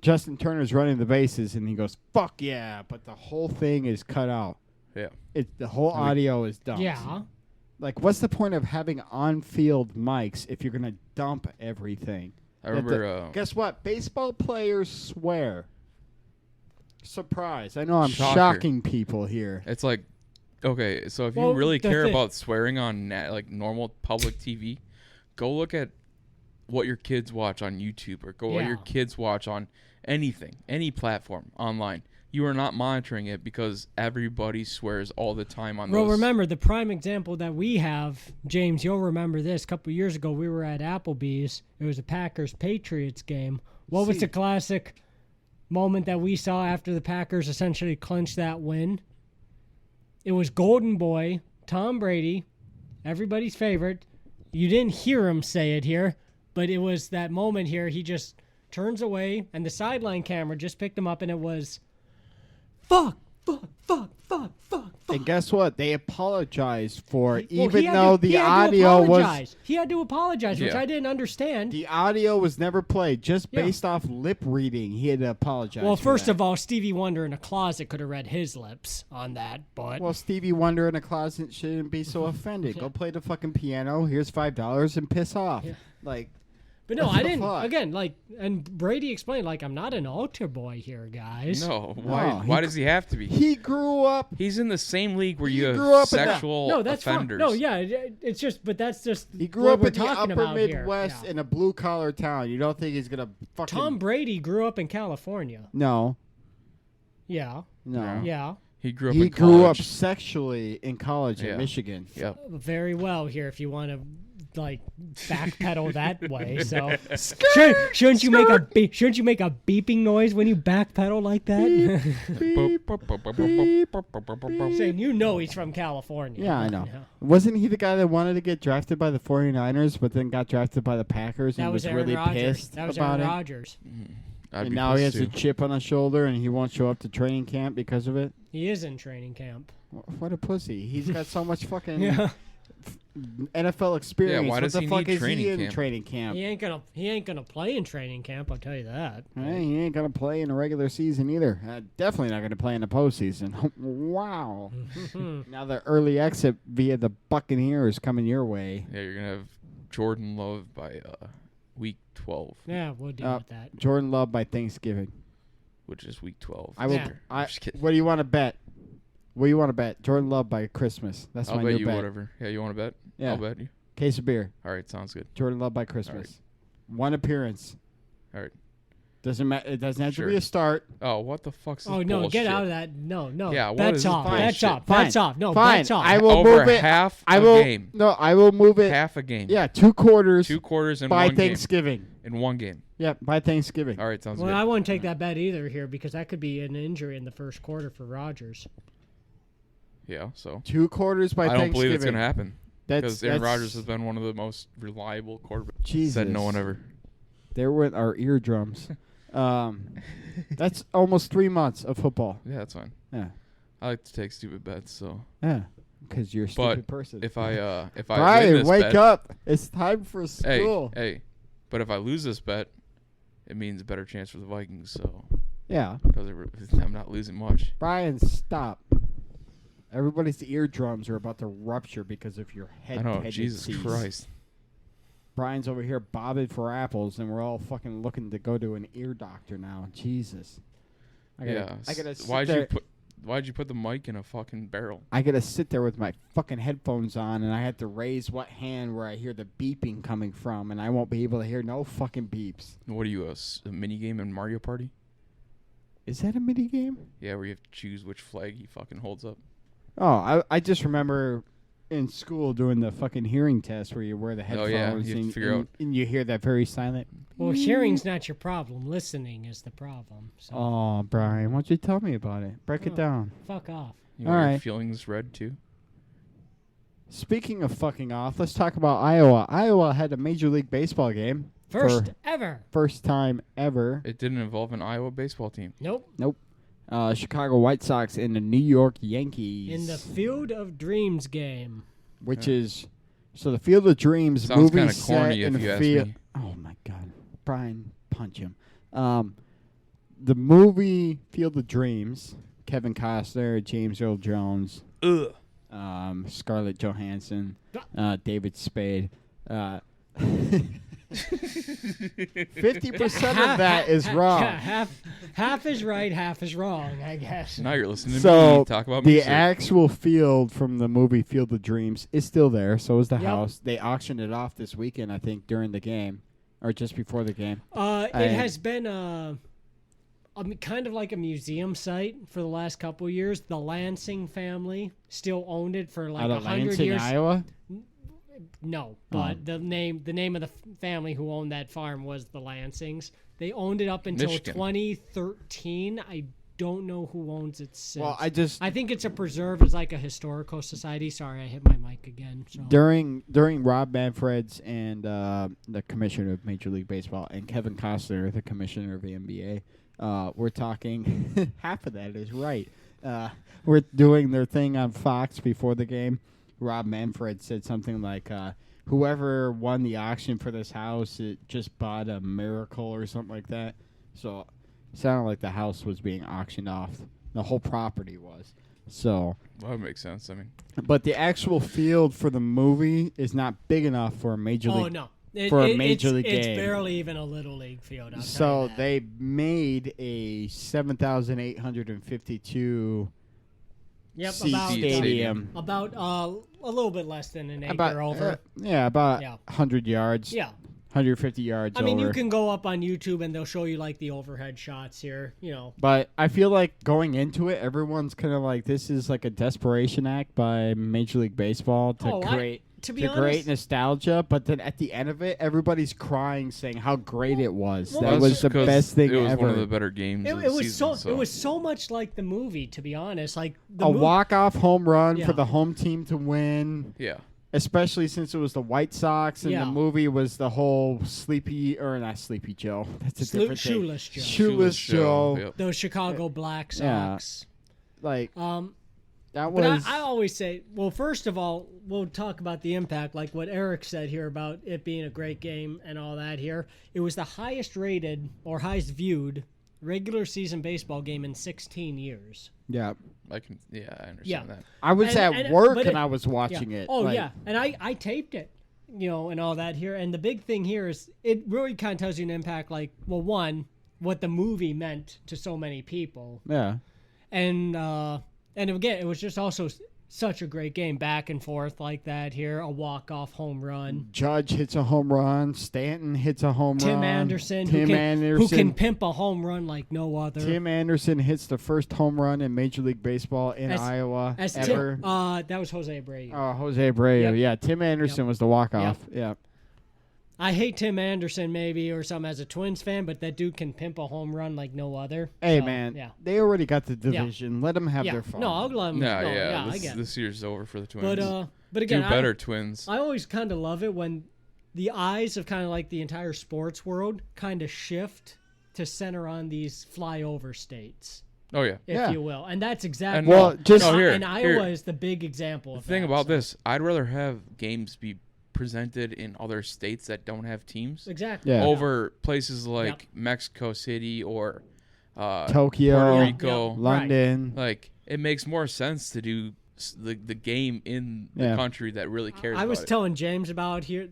Justin Turner's running the bases, and he goes, "Fuck yeah!" But the whole thing is cut out. Yeah. The whole I mean- audio is dumped. Yeah. Like, what's the point of having on-field mics if you're gonna dump everything? I remember. Guess what? Baseball players swear. Surprise! I know I'm Shocker. shocking people here. It's like, okay, so if Well, you really the care thing- about swearing on like normal public TV, go look at what your kids watch on YouTube or go what your Yeah. kids watch on anything, any platform online. You are not monitoring it because everybody swears all the time on Well, those. remember the prime example that we have, James. You'll remember this. A couple years ago, we were at Applebee's. It was a Packers-Patriots game. What was See. the classic moment that we saw after the Packers essentially clinched that win? It was Golden Boy, Tom Brady, everybody's favorite. You didn't hear him say it here, but it was that moment here. He just turns away, and the sideline camera just picked him up, and it was, fuck, fuck, fuck, fuck, fuck, fuck. And guess what? They apologized for Well, even he had though to- he the had to audio was apologize. He had to apologize, which Yeah. I didn't understand. the audio was never played, just Yeah. based off lip reading. He had to apologize. Well, for first that. of all, Stevie Wonder in a closet could have read his lips on that, but Well, Stevie Wonder in a closet shouldn't be so offended. Go play the fucking piano. Here's $5 and piss off. Yeah. Like, but no, what I the didn't. fuck? Again, like, and Brady explained, like, I'm not an altar boy here, guys. No, why? No, Why he- does he have to be? he grew up. He's in the same league where you He grew have up in the- sexual No, that's offenders. fine. No, yeah, it's just, but that's just He grew what up we're in the talking upper about Midwest here. Yeah. in a blue collar town. You don't think he's gonna fucking Tom Brady grew up in California. No, Yeah, no. yeah, He grew up He in grew up college. sessually in college Yeah. in Michigan. Yep. very well here. If you want to, like, backpedal that way, so shouldn't you make a beeping noise when you backpedal like that? Saying you know he's from California. Yeah, I know. Wasn't he the guy that wanted to get drafted by the 49ers, but then got drafted by the Packers That and was was Aaron really Rodgers. pissed That was about Aaron it? Rodgers. I'd And be now he has pissed a too. chip on his shoulder, and he won't show up to training camp because of it. He is in training camp. What a pussy! He's got so much fucking Yeah, NFL experience. why what does the he fuck need is training he in camp? training camp? he ain't gonna play in training camp. I'll tell you that. Hey, he ain't gonna play in the regular season either. Definitely not gonna play in the postseason. Wow! Now the early exit via the Buccaneers coming your way. Yeah, you're gonna have Jordan Love by week 12, Yeah, we'll deal with that. Jordan Love by Thanksgiving. which is week 12. I will. Yeah. I'm just kidding. What do you want to bet? What do you want to bet? Jordan Love by Christmas. That's I'll my bet new you bet. whatever. Yeah, you want to bet? Yeah. I'll bet you. Case of beer. All right, sounds good. Jordan Love by Christmas. One appearance. All right. Doesn't matter. It doesn't have Sure. to be a start. Oh, what the fuck's this Oh no, bullshit? get out of that. No. Yeah, what bets is this off. bullshit? Bets off. Fine. Bets off. No, Fine. bets off. I will Over move it. half I a will. game. No, I will move it. Half a game. Yeah, 2 quarters 2 quarters in by one game. Thanksgiving. In one game. Yeah, by Thanksgiving. All right, sounds Well, good. I wouldn't take that bet either here because that could be an injury in the first quarter for Rodgers. Yeah, so 2 quarters by I Thanksgiving. don't believe it's going to happen. That's Because Aaron Rodgers has been one of the most reliable quarterbacks. Jesus. Said no one ever. There went our eardrums. That's almost 3 months of football. Yeah, that's fine. Yeah, I like to take stupid bets, so yeah. Because you're a But stupid person. if I win Brian, this wake bet, up! It's time for school. hey, but if I lose this bet, it means a better chance for the Vikings. So Yeah, I'm not losing much. Brian, stop. Everybody's eardrums are about to rupture because of your head. I know, Jesus Christ. Brian's over here bobbing for apples, and we're all fucking looking to go to an ear doctor now. Jesus. I gotta sit there. Why'd you put the mic in a fucking barrel? I gotta sit there with my fucking headphones on, and I have to raise what hand where I hear the beeping coming from, and I won't be able to hear no fucking beeps. What are you, a mini game in Mario Party? Is that a mini game? Yeah, where you have to choose which flag he fucking holds up. Oh, I just remember in school doing the fucking hearing test where you wear the headphones You have to figure out. and you hear that very silent. Well, hearing's not your problem. Listening is the problem. So Oh, Brian, why don't you tell me about it? Break it down. fuck off. You All want your right. feelings read too? Speaking of fucking off, let's talk about Iowa. Iowa had a Major League Baseball game. First for ever. First time ever. It didn't involve an Iowa baseball team. Nope. Chicago White Sox and the New York Yankees. In the Field of Dreams game. Which is... So the Field of Dreams Sounds movie kinda set corny in if the you ask field. me. Oh, my God. Brian, punch him. The movie Field of Dreams, Kevin Costner, James Earl Jones, Ugh. Scarlett Johansson, David Spade. 50% of that is wrong. Half is right, half is wrong, I guess. Now you're listening to So me talk about the music. actual field from the movie Field of Dreams is still there. So is the Yep. house. They auctioned it off this weekend, I think, during the game or just before the game. It has been kind of like a museum site for the last couple years. The Lansing family still owned it for like Out of 100 Lansing, years. Iowa. No, but the name of the family who owned that farm was the Lansings. They owned it up until Michigan. 2013. I don't know who owns it since. Well, I think it's a preserve. It's like a historical society. Sorry, I hit my mic again. So. during Rob Manfred's and the commissioner of Major League Baseball and Kevin Costner, the commissioner of the NBA, we're talking. Half of that is right. We're doing their thing on Fox before the game. Rob Manfred said something like, whoever won the auction for this house, it just bought a miracle or something like that. So it sounded like the house was being auctioned off. The whole property was. So, Well, that makes sense. I mean, but the actual field for the movie is not big enough for a major league. Oh no. For a major league it's game. barely even a little league field. I'll tell So you that. they made a 7,852 Yep, seat about stadium. about a little bit less than an acre About over. about Yeah. 100 yards. Yeah. 150 yards I mean, over. you can go up on YouTube and they'll show you like the overhead shots here. You know. But I feel like going into it, everyone's kind of like, this is like a desperation act by Major League Baseball to create to be create honest, nostalgia. But then at the end of it, everybody's crying, saying how great it was. Well, that that's was just the 'cause best thing It was ever. one of the better games of it the was season. so it was so much like the movie. To be honest, like the A movie, walk-off home run Yeah. for the home team to win. Yeah. Especially since it was the White Sox and Yeah. the movie was the whole Sleepy, or not Sleepy Joe. That's a different thing. Shoeless Joe. Shoeless Joe. Yep. Those Chicago Black Yeah. Sox. Like, that But was... I always say, well, first of all, we'll talk about the impact, like what Eric said here about it being a great game and all that here. It was the highest rated or highest viewed regular season baseball game in 16 years. yeah. I understand Yeah. that. I was And- at and- work but and it- I was watching Yeah. it. Oh, like, yeah. And I taped it, you know, and all that here. And the big thing here is it really kind of tells you an impact, like, well, one, what the movie meant to so many people. Yeah. And again, it was just also such a great game, back and forth like that here, a walk-off home run. Judge hits a home run. Stanton hits a home run. Tim Anderson, Tim who Anderson. can pimp a home run like no other. Tim Anderson hits the first home run in Major League Baseball in As- Iowa As ever. that was Jose Abreu. Jose Abreu. Yep. Yeah, Tim Anderson was the walk-off. Yeah. I hate Tim Anderson maybe or something as a Twins fan, but that dude can pimp a home run like no other. Hey, So, man. Yeah. They already got the division. Let them have Yeah. their fun. No, I'll let him. No, no, yeah. I This, get it. this year's over for the Twins. But again, Do better, Twins. I always kind of love it when the eyes of kind of like the entire sports world kind of shift to center on these flyover states, Oh, yeah. if Yeah. you will, and that's exactly. And Well, just- no, here, and Iowa here. is the big example. The of thing that, about so- this, I'd rather have games be presented in other states that don't have teams exactly. Yeah. over places like Mexico City or Tokyo, Puerto Yeah, Rico. yeah. London. Like, it makes more sense to do the game in the Yeah. country that really cares. I was about it. telling James about here.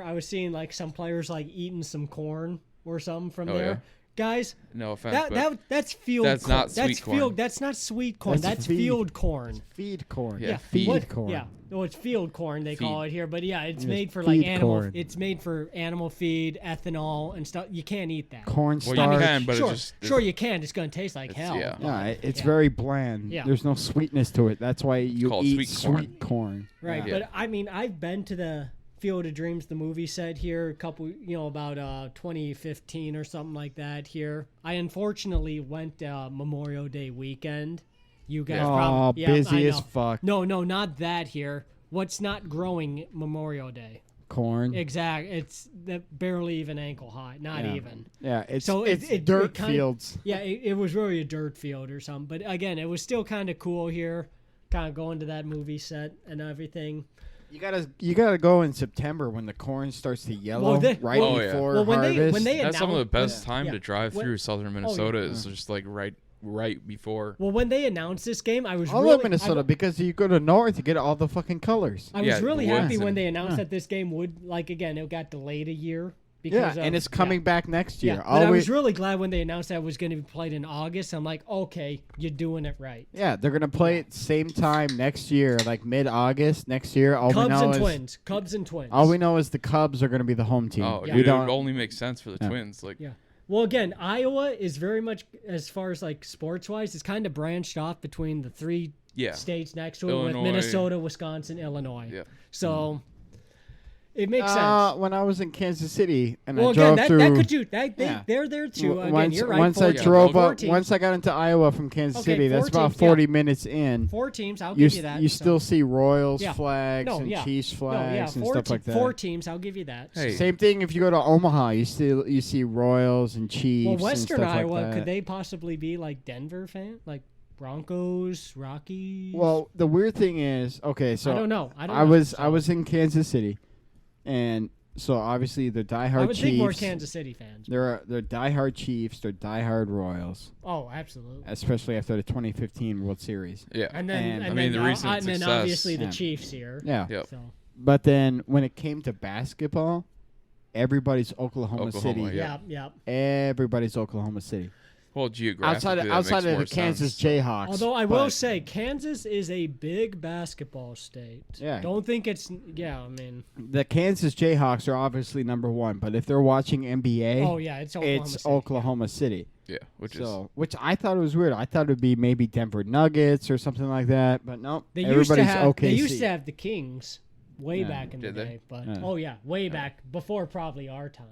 I was seeing like some players like eating some corn or something from Oh, there. yeah. Guys, No offense, but that's field that's corn. not sweet corn. That's not sweet corn. That's That's feed. field corn. Feed corn. Yeah, feed What- corn. Yeah. No, it's field corn they call Feed. it here, but yeah, it's Yes, made for like feed animal. corn. It's made for animal feed, ethanol, and stuff. You can't eat that. Corn well, starch. you can, but sure, it's just sure you can. It's gonna taste like it's- hell. yeah. Yeah, it's Yeah. very bland. Yeah. There's no sweetness to it. That's why you called eat sweet corn. corn. Right, Yeah. but I mean, I've been to the Field of Dreams, the movie set here, a couple, about 2015 or something like that here. I unfortunately went Memorial Day weekend. You guys Oh, probably busy I as know. fuck. No, not that here. What's not growing Memorial Day? Corn. It's barely even ankle high, not Yeah. even. Yeah, it's So it's it dirt kinda- fields. Yeah, it was really a dirt field or something. But again, it was still kind of cool here, kind of going to that movie set and everything. You gotta go in September when the corn starts to yellow, right well, yeah. before Well, when harvest. they That's some of the announced- best time yeah. to drive When- through southern Minnesota. Is just like right before. Well, when they announced this game, I was I really love Minnesota because you go to north, you get all the fucking colors. I was Yeah, really the woods happy when and- they announced Yeah. that this game would, like, again, it got delayed a year. Yeah, Because and it's coming back next year. Yeah, All but I we- was really glad when they announced that it was going to be played in August. I'm like, okay, you're doing it right. yeah, they're gonna play it same time next year, like mid-August next year. All we Cubs know and is Twins. Cubs and Twins. all we know is the Cubs are gonna be the home team. Oh, Yeah. We dude, it don't. would only make sense for the Yeah. Twins. Like, Yeah. Well, again, Iowa is very much, as far as like sports wise, it's kind of branched off between the three yeah, states next to it with Illinois. Minnesota, Wisconsin, Illinois. yeah. So it makes sense. When I was in Kansas City and Well, I again, drove through. that could you. Yeah. They're there too. Again, once you're right. once four I teams. drove Four up, teams. once I got into Iowa from Kansas Okay, City, that's four about teams, 40 yeah. minutes in. 4 teams. I'll You give you that. you so. still see Royals Yeah. flags No, and yeah. Chiefs flags and four stuff like that. 4 teams. I'll give you that. Hey. Same thing if you go to Omaha, you see Royals and Chiefs. Well, and Western stuff Iowa, like that. could they possibly be like Denver fan, like Broncos, Rockies? Well, the weird thing is, okay, so I don't know. I was in Kansas City, and so obviously they're diehard I would Chiefs. think more Kansas City fans. They're diehard Chiefs. They're diehard Royals, Oh, absolutely. especially after the 2015 World Series. Yeah. And then, And- and I mean, then, the recent and then success- obviously the Yeah. Chiefs here. Yeah. Yep. So But then when it came to basketball, everybody's Oklahoma City. yeah. yeah. Everybody's Oklahoma City. Well, geographically, Outside of the makes more Kansas sense. Jayhawks. Although I will but- say, Kansas is a big basketball state. Yeah. Don't think it's. Yeah, I mean. the Kansas Jayhawks are obviously number one, but if they're watching NBA, Oh yeah, it's Oklahoma it's City. Oklahoma City. Yeah, Which I thought it was weird. I thought it would be maybe Denver Nuggets or something like that, but no. They everybody's used to have. OKC. They used to have the Kings way Yeah. back in the Did they? day, but Yeah. oh yeah, way back before probably our time.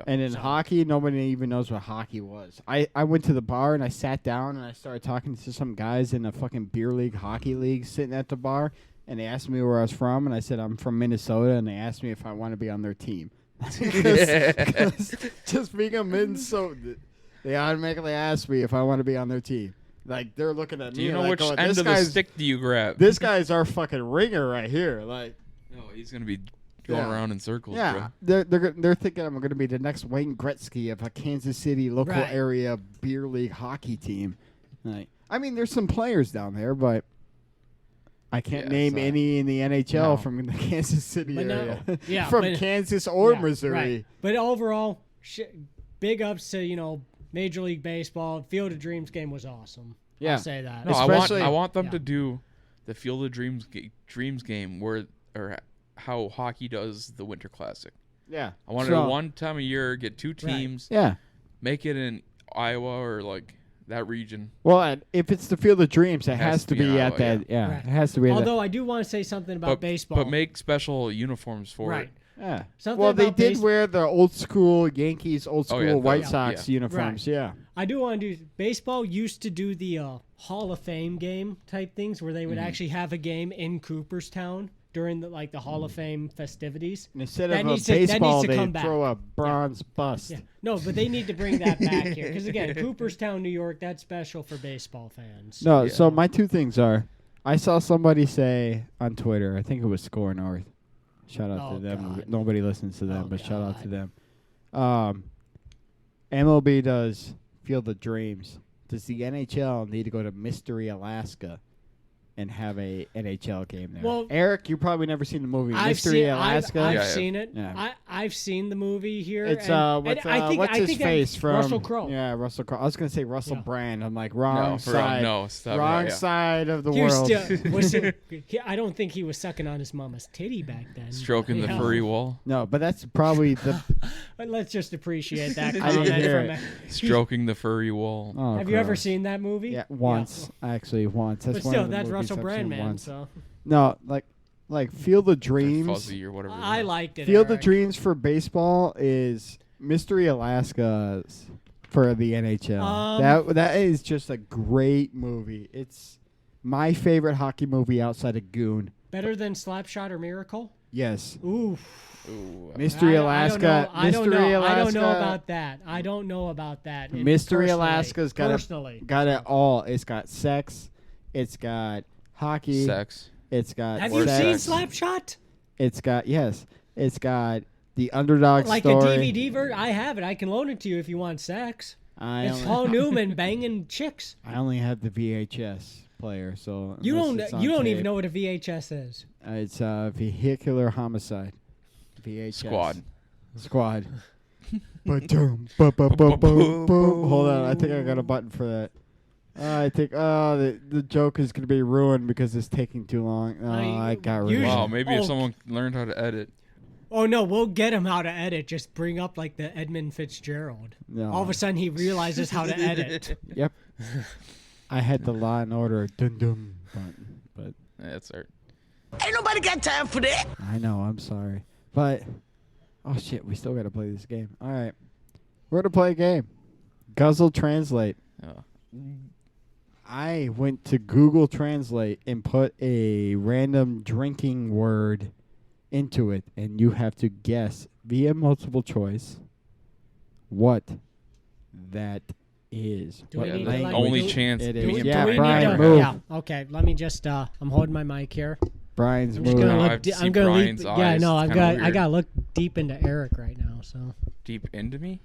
And in So- hockey, nobody even knows what hockey was. I went to the bar and I sat down and I started talking to some guys in a fucking beer league, hockey league, sitting at the bar, and they asked me where I was from, and I said I'm from Minnesota, and they asked me if I want to be on their team. 'Cause just being a Minnesota, they automatically asked me if I want to be on their team. Like they're looking at Do me you know like, which going, end this of the guy's stick do you grab? this guy's our fucking ringer right here. Like, No, he's gonna be going Yeah. around in circles, yeah, bro. they're thinking I'm going to be the next Wayne Gretzky of a Kansas City local Right. area beer league hockey team. Like, I mean, there's some players down there, but I can't Yeah, name so- any in the NHL No. from the Kansas City But no, area. yeah, from but- Kansas or Yeah, Missouri. right. But overall, big ups to Major League Baseball. Field of Dreams game was awesome. Yeah. I'll say that. No, Especially- I want them Yeah. to do the Field of Dreams game or how hockey does the Winter Classic. Yeah, I want So- to one time a year get two teams, Yeah. make it in Iowa or like that region. Well, and if it's the Field of Dreams, it Has has to to be be in at Iowa, that. Yeah, Right. it has to be. at Although I do want to say something about baseball. But make special uniforms for right. it. Yeah. Something Well, they about did base- wear the old school Yankees, old school Oh, yeah, White those, Sox yeah. uniforms. Yeah. I do want to do baseball used to do the Hall of Fame game type things where they would Mm-hmm. actually have a game in Cooperstown during the Hall of Fame festivities. And instead That of a needs to- that needs baseball, to they come back. throw a bronze bust. Yeah. No, but they need to bring that back here because again, Cooperstown, New York, that's special for baseball fans. No, Yeah. so my two things are, I saw somebody say on Twitter, I think it was Score North. Shout out Oh, to them. God. Nobody listens to them, Oh, but shout out to God. them. MLB does Field of Dreams. Does the NHL need to go to Mystery, Alaska and have a NHL game there. Well, Eric, you probably never seen the movie I've Mystery seen, Alaska. I've Yeah, seen it. Yeah. I've seen the movie here. It's and what's I his think face from Russell Crowe. Yeah, Russell Crowe. I was gonna say Russell Yeah. Brand. I'm like wrong No, side. no, stop wrong that, yeah. side of the He was world. still, I don't think he was sucking on his mama's titty back then. Stroking the Yeah. furry wall. No, but that's probably the. But let's just appreciate that I didn't comment hear from it. Stroking the furry wall. Oh, Have you ever gross. seen that movie? Yeah, once actually once. That's But one still, of the that's movies Russell I've Brand, seen man. once. So No, like Field of Or Dreams. fuzzy or whatever. I liked it. Field of Eric. Dreams for baseball is Mystery Alaska for the NHL. That is just a great movie. It's my favorite hockey movie outside of Goon. Better than Slapshot or Miracle? Yes, Ooh. Ooh, Mystery Alaska. I don't know. Mystery I don't know Alaska. about that. I don't know about that. Mystery personally. Alaska's personally. got it all. It's got sex. It's got hockey. sex. It's got. Have you sex. seen Slapshot? It's got It's got the underdog Like story. the DVD version? I have it. I can loan it to you if you want sex. It's only, Paul Newman banging chicks. I only have the VHS player, so You unless don't. it's on You don't tape. even know what a VHS is. It's vehicular homicide. VHS Squad. Ba-dum, ba-ba-ba-boom. Hold on, I think I got a button for that. I think the joke is gonna be ruined because it's taking too long. Oh, I got rid of usually- it. Wow, maybe Oh. if someone learned how to edit. Oh no, we'll get him how to edit. Just bring up like the Edmund Fitzgerald. No. All of a sudden he realizes how to edit. Yep. I had the Law and Order dum dum button, but That's art. Ain't nobody got time for that. I know. I'm sorry, but oh shit, we still gotta play this game. All right, we're gonna play a game. Guzzle Translate. Oh. I went to Google Translate and put a random drinking word into it, and you have to guess via multiple choice what that is. Do What we need to, language Only chance it do is. we- Do Yeah, we Brian, need to, move. Yeah. Okay. Let me just. I'm holding my mic here. Brian's I'm just moving. gonna I look. have to see I'm gonna leap. Brian's Yeah. eyes. No. It's I kinda weird. gotta look deep into Eric right now. So. Deep into me?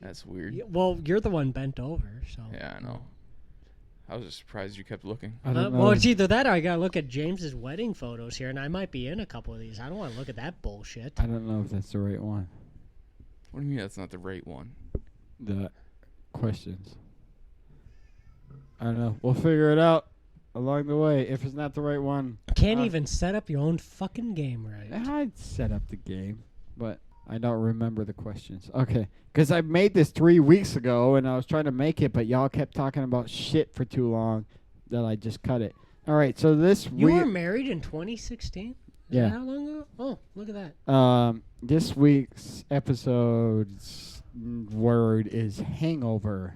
That's weird. Well, you're the one bent over. So. Yeah, I know. I was just surprised you kept looking. I don't know. Well, it's either that or I gotta look at James's wedding photos here, and I might be in a couple of these. I don't want to look at that bullshit. I don't know if that's the right one. What do you mean that's not the right one? The questions. I don't know. We'll figure it out along the way. If it's not the right one, Can't Uh, even set up your own fucking game right. I'd set up the game, but I don't remember the questions. Okay, because I made this 3 weeks ago, and I was trying to make it, but y'all kept talking about shit for too long that I just cut it. All right, so this You were week, married in 2016? Yeah. How long ago? Oh, look at that. this week's episode's word is hangover.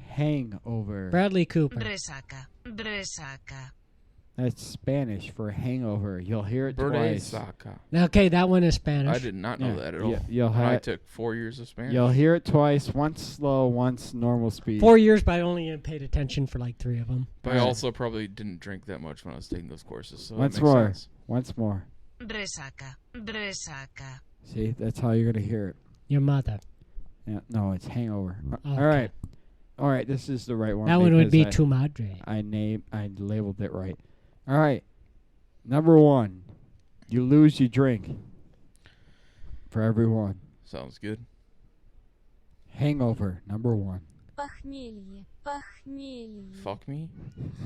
Hangover. Bradley Cooper. Resaca. Resaca. That's Spanish for hangover. You'll hear it twice. Saka. Okay, that one is Spanish. I did not know Yeah, that at all. you'll I have- took 4 years of Spanish. You'll hear it twice. Once slow, once normal speed. 4 years, but I only paid attention for like 3 of them. But I also probably didn't drink that much when I was taking those courses. So that Once makes more. sense. Once more. Resaca. Resaca. See, that's how you're gonna hear it. Your mother. Yeah, no, it's hangover. Okay. All right. This is the right one. That one would be because Tu Madre. I labeled it right. All right. Number 1. You lose, you drink. For everyone. Sounds good. Hangover. Number 1. Похмелье, похмелье. Fuck me.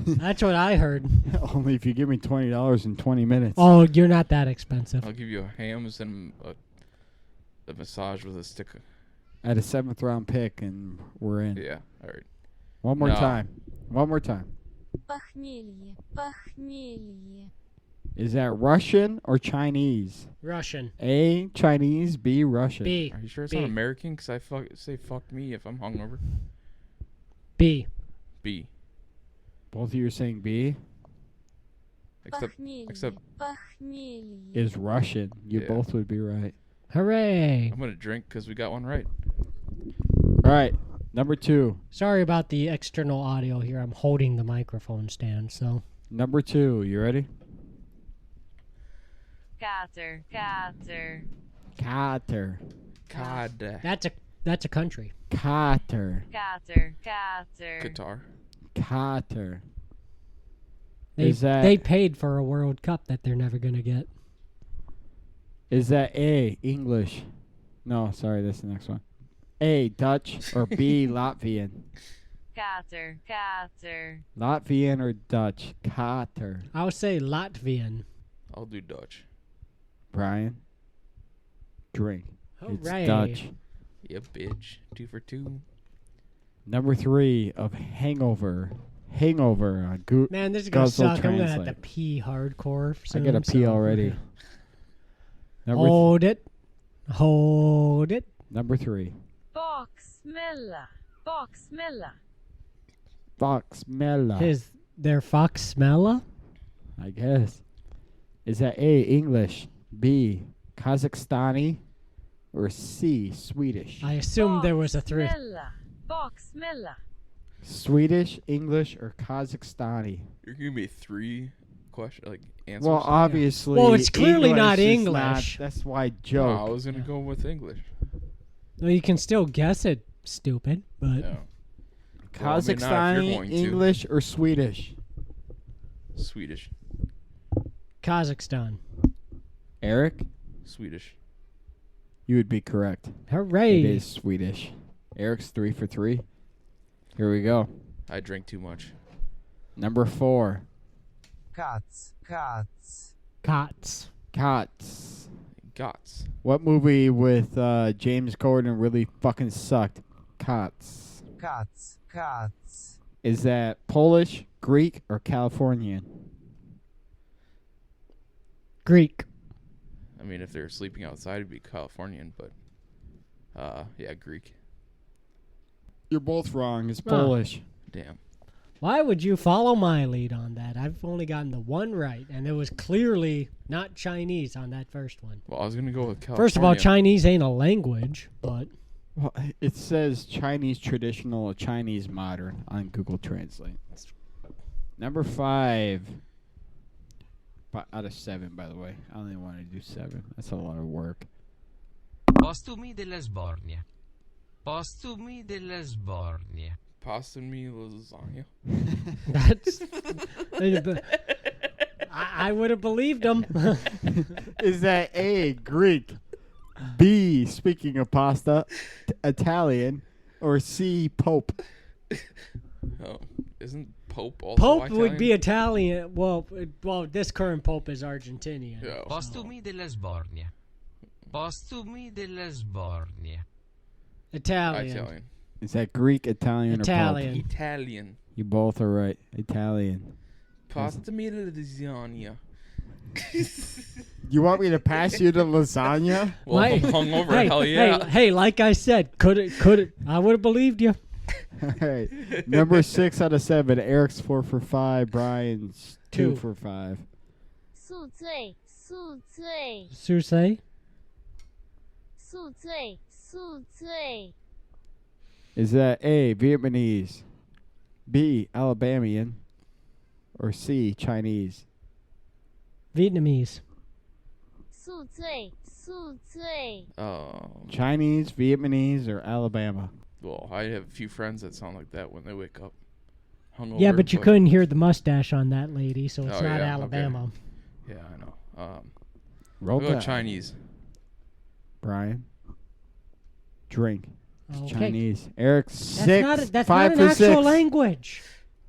That's what I heard. Only if you give me $20 in 20 minutes. Oh, you're not that expensive. I'll give you a hams and a massage with a stick. At a 7th round pick, and we're in. Yeah. All right. One more No. time. One more time. Похмелье, похмелье. Is that Russian or Chinese? Russian. A, Chinese. B, Russian. B. Are you sure it's B. not American? Because I say fuck me if I'm hungover. B. B. Both of you are saying B Except Похмелье, похмелье. is Russian. You Yeah. both would be right. Hooray. I'm going to drink because we got one right. All right. Number 2. Sorry about the external audio here. I'm holding the microphone stand, so. Number 2. You ready? Kater, kater. Kater. God. That's a country. Kater. Kater, kater. Guitar. Kater. They paid for a World Cup that they're never gonna get. Is that A, English? No, sorry, that's the next one. A, Dutch, or B, Latvian? Kater, kater. Latvian or Dutch? Kater. I'll say Latvian. I'll do Dutch. Brian? Drink. It's Hooray. Dutch. Yep, bitch. 2 for 2. Number 3 of Hangover. Hangover on Man, this is gonna Guzzle suck. I'm gonna have to Translate. pee hardcore. I Soon, gotta pee so- already. Hold it. Hold it. Number 3. Boxmella, boxmella. Fox Mella. Is there Fox Smella? I guess. Is that A, English, B, Kazakhstani, or C, Swedish? I assumed there was a 3. Boxmella, boxmella. Swedish, English, or Kazakhstani? You're giving me 3 questions, like answers. Well, obviously. Well, it's clearly not is English. That's why No, joke. I was gonna go with English. Well, you can still guess it, stupid. But Yeah. Well, I mean, not if you're Kazakhstani, going to. English, or Swedish? Swedish. Kazakhstan. Eric, Swedish. you would be correct. Hooray! It is Swedish. Eric's 3 for 3. Here we go. I drink too much. Number 4. Cats, cats. Cots. Cots. Gots. What movie with James Corden really fucking sucked? Cots. Cats, cats. Is that Polish, Greek, or Californian? Greek. I mean, if they're sleeping outside, it'd be Californian, but yeah, Greek. You're both wrong. It's Oh. Polish. Damn. Why would you follow my lead on that? I've only gotten the one right, and it was clearly not Chinese on that first one. Well, I was gonna go with California. First of all, Chinese ain't a language, but Well, it says Chinese traditional or Chinese modern on Google Translate. Number 5. Out of 7, by the way. I only want to do 7. That's a lot of work. Postumi della Sbornia. Postumi della Sbornia. Pasta me lasagna. that's. I would have believed him. Is that A, Greek, B, speaking of pasta, Italian, or C, Pope? Oh, isn't Pope also Pope Italian? would be Italian. Well, this current Pope is Argentinian. Yeah. Postumi della Sbornia. Postumi della Sbornia. Italian. Italian. Is that Greek, Italian, Italian. or Pope? Italian. You both are right. Italian. Pasta me lasagna. You want me to pass you the lasagna? Well, if I'm hungover, hey, hell yeah. hey, like I said, could it? I would have believed you. All right. Number 6 out of 7. Eric's 4 for 5. Brian's 2 Two. for 5. 宿醉，宿醉， Susei? 宿醉，宿醉。 Is that A, Vietnamese, B, Alabamian, or C, Chinese? Vietnamese. 宿醉，宿醉。 Chinese, Vietnamese, or Alabama? Well, I have a few friends that sound like that when they wake up. Hungover, Yeah, but you couldn't hear the mustache on that lady, so it's Oh, not yeah, Alabama. Yeah, I know. Roll I'll go Tide. Chinese. Brian, drink. It's Okay. Chinese. Eric's That's 6. not 5 an for actual 6. language.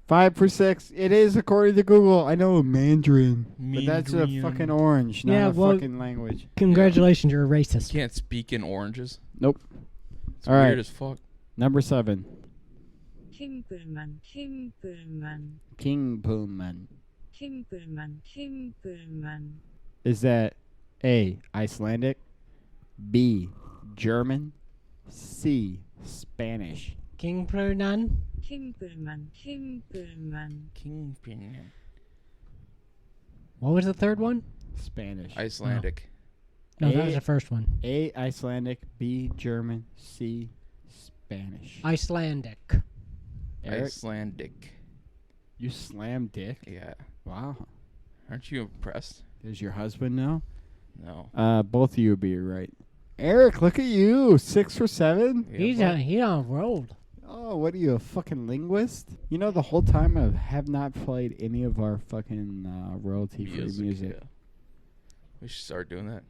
5 for 6. It is according to Google. I know Mandarin, but that's a Mandarin. fucking orange, not Yeah, a well- fucking language. Congratulations, you're a racist. Can't speak in oranges. Nope. It's All weird right. as fuck. Number 7. Kimpelmann, Kimpelmann, King Pullman. Kimpelmann, Kimpelmann. Is that A, Icelandic, B, German, C, Spanish? King Prunan? Kimpelmann, Kimpelmann. Kingpin. What was the third one? Spanish. Icelandic. No, that was the first one. A, Icelandic, B, German, C, Spanish. Icelandic. Eric, Icelandic. you slam dick? Yeah. Wow. Aren't you impressed? Does your husband know? No. Both of you would be right. Eric, look at you. 6 for 7? Yeah, He's but- he on roll. Oh, what are you, a fucking linguist? You know, the whole time I have not played any of our fucking royalty-free music. Yeah. We should start doing that.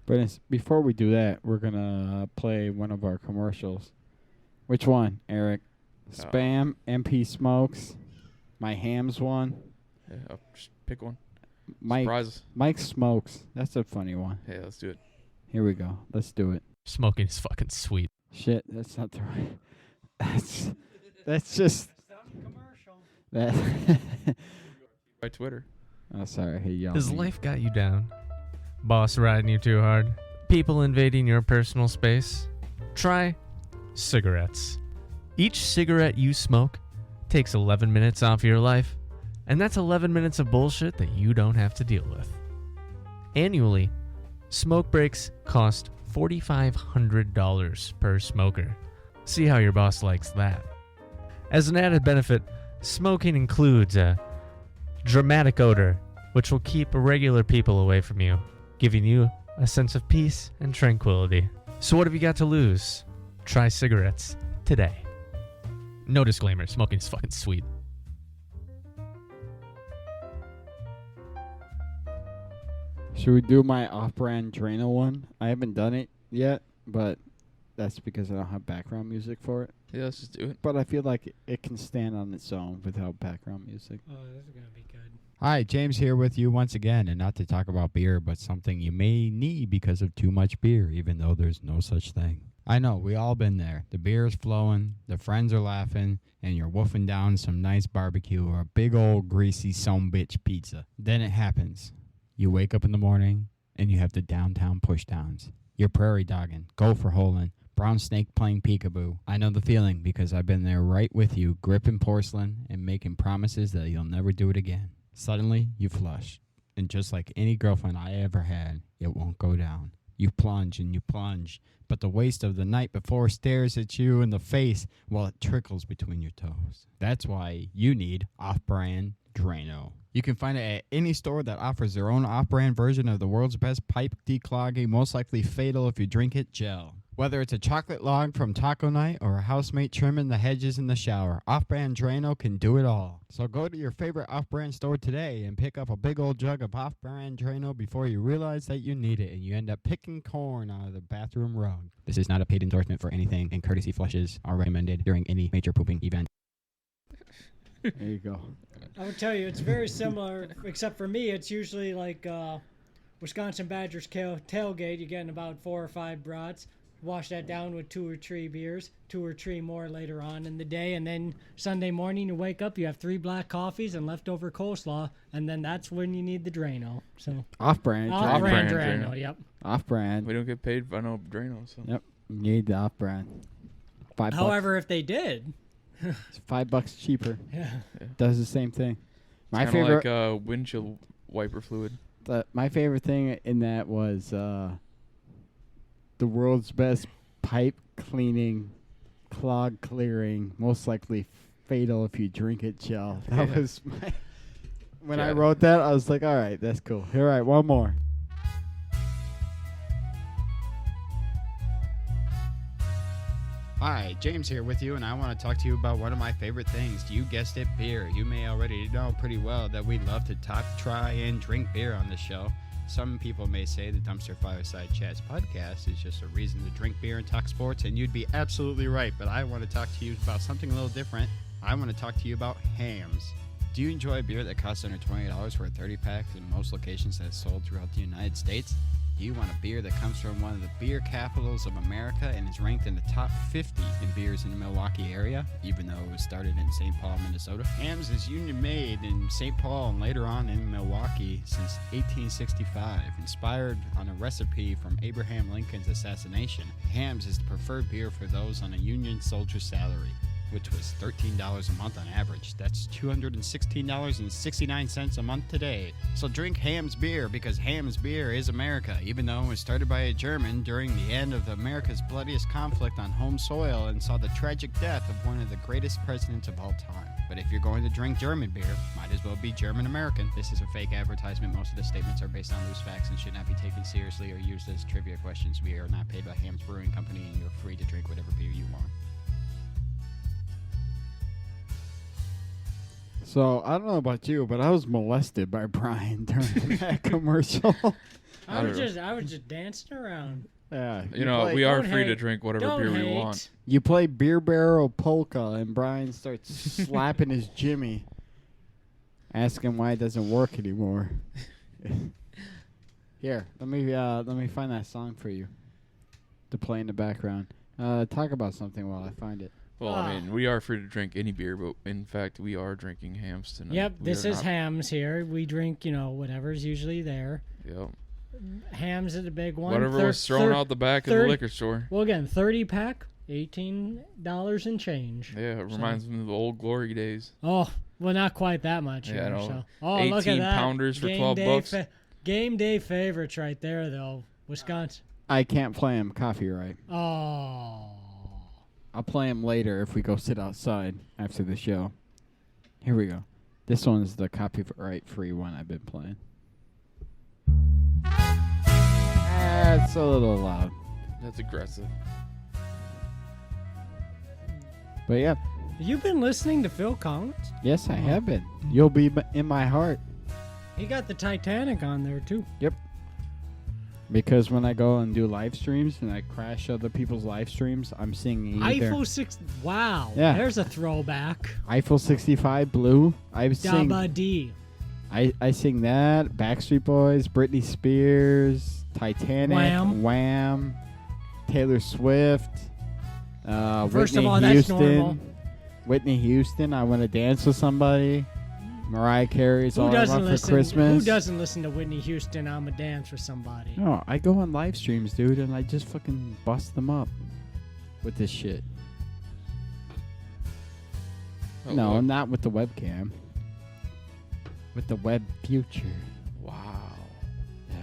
But before we do that, we're going to play one of our commercials. Which one, Eric? Spam, MP Smokes, my Hams one. Yeah, I'll just pick one. Mike, Surprise. Mike Smokes. That's a funny one. Yeah, let's do it. Here we go. Let's do it. Smoking is fucking sweet. Shit, that's not the right. That's just that. By Twitter. Oh, sorry. Hey, y'all. Has life got you down? Boss riding you too hard? People invading your personal space? Try cigarettes. Each cigarette you smoke takes 11 minutes off your life, and that's 11 minutes of bullshit that you don't have to deal with. Annually, smoke breaks cost $4,500 per smoker. See how your boss likes that. As an added benefit, smoking includes a dramatic odor, which will keep regular people away from you, giving you a sense of peace and tranquility. So what have you got to lose? Try cigarettes today. No disclaimer, smoking's fucking sweet. Should we do my off-brand Drano one? I haven't done it yet, but that's because I don't have background music for it. Yeah, let's just do it. But I feel like it can stand on its own without background music. Oh, this is gonna be good. Hi, James here with you once again, and not to talk about beer, but something you may need because of too much beer, even though there's no such thing. I know, we all been there. The beer is flowing, the friends are laughing, and you're wolfing down some nice barbecue or a big old greasy bitch pizza. Then it happens. You wake up in the morning, and you have the downtown pushdowns. You're prairie dogging, gopher holing, brown snake playing peekaboo. I know the feeling because I've been there right with you, gripping porcelain and making promises that you'll never do it again. Suddenly, you flush. And just like any girlfriend I ever had, it won't go down. You plunge and you plunge, but the waste of the night before stares at you in the face while it trickles between your toes. That's why you need off-brand Drano. You can find it at any store that offers their own off-brand version of the world's best pipe declogging, most likely fatal if you drink it, gel. Whether it's a chocolate log from taco night or a housemate trimming the hedges in the shower, off-brand Drano can do it all. So go to your favorite off-brand store today and pick up a big old jug of off-brand Drano before you realize that you need it and you end up picking corn out of the bathroom rug. This is not a paid endorsement for anything, and courtesy flushes are recommended during any major pooping event. There you go. I would tell you, it's very similar, except for me, it's usually like Wisconsin Badgers tailgate. You're getting about 4 or 5 brats. Wash that down with 2 or 3 beers, 2 or 3 more later on in the day, and then Sunday morning you wake up, you have 3 black coffees and leftover coleslaw, and then that's when you need the Drano. So Off-brand off-brand Drano. Drano, yep. Off-brand. We don't get paid by no Drano, so. Yep. You need the off-brand. $5. However, if they did, It's $5 cheaper. yeah. Does the same thing. My Kind favorite, of like windshield wiper fluid. my favorite thing in that was the world's best pipe cleaning, clog clearing, most likely fatal if you drink it gel. That Yeah. was my. When I Yeah. wrote that, I was like, all right, that's cool. All right, one more. Hi, James here with you, and I want to talk to you about one of my favorite things. You guessed it, beer. You may already know pretty well that we love to talk, try, and drink beer on this show. Some people may say the Dumpster Fireside Chats podcast is just a reason to drink beer and talk sports, and you'd be absolutely right, but I want to talk to you about something a little different. I want to talk to you about hams. Do you enjoy beer that costs under $20 for a 30-pack in most locations that's sold throughout the United States? Do you want a beer that comes from one of the beer capitals of America and is ranked in the top 50 in beers in the Milwaukee area, even though it was started in St. Paul, Minnesota? Hams is union-made in St. Paul and later on in Milwaukee since 1865, inspired on a recipe from Abraham Lincoln's assassination. Hams is the preferred beer for those on a Union soldier salary, which was $13 a month on average. That's $216.69 a month today. So drink Ham's beer, because Ham's beer is America, even though it was started by a German during the end of America's bloodiest conflict on home soil and saw the tragic death of one of the greatest presidents of all time. But if you're going to drink German beer, might as well be German American. This is a fake advertisement. Most of the statements are based on loose facts and should not be taken seriously or used as trivia questions. We are not paid by Ham's Brewing Company, and you're free to drink whatever beer you want. So I don't know about you, but I was molested by Brian during that commercial. I was just dancing around. Yeah, You know, we are Don't free to hate. drink whatever Don't beer we hate. want. you play Beer Barrel Polka, and Brian starts slapping his Jimmy. Ask him why it doesn't work anymore. Here, let me find that song for you to play in the background. Talk about something while I find it. Well, I mean, we are free to drink any beer, but in fact, we are drinking hams tonight. Yep, We this are is not- hams here. We drink, whatever's usually there. Yep. Hams are the big one. Whatever was thrown out the back of the 30 liquor store. Well, again, 30-pack, $18 and change. Yeah, it reminds me of the old glory days. Oh, well, not quite that much. Yeah, I here, know. so. Oh, look at 18 that. pounders for Game 12 day bucks. Game day favorites right there, though. Wisconsin. I can't play him copyright. Oh. I'll play him later if we go sit outside after the show. Here we go. This one's the copyright-free one I've been playing. It's a little loud. That's aggressive. But yeah, You've been listening to Phil Collins? yes, I have been. You'll be in my heart. He got the Titanic on there, too. Because when I go and do live streams and I crash other people's live streams, I'm singing either Eiffel 6. Wow. Yeah. There's a throwback. Eiffel 65 Blue. I sing Dabba D. I sing that, Backstreet Boys, Britney Spears, Titanic, Wham. Taylor Swift, First Whitney of all, that's Houston, normal. Whitney Houston, I Want to Dance with Somebody, Mariah Carey's All I Want for Christmas. Who doesn't listen to Whitney Houston, I'm a Dance for Somebody? No, I go on live streams, dude, and I just fucking bust them up with this shit. Oh, No, look. not with the webcam. With the web future. Wow. Yeah.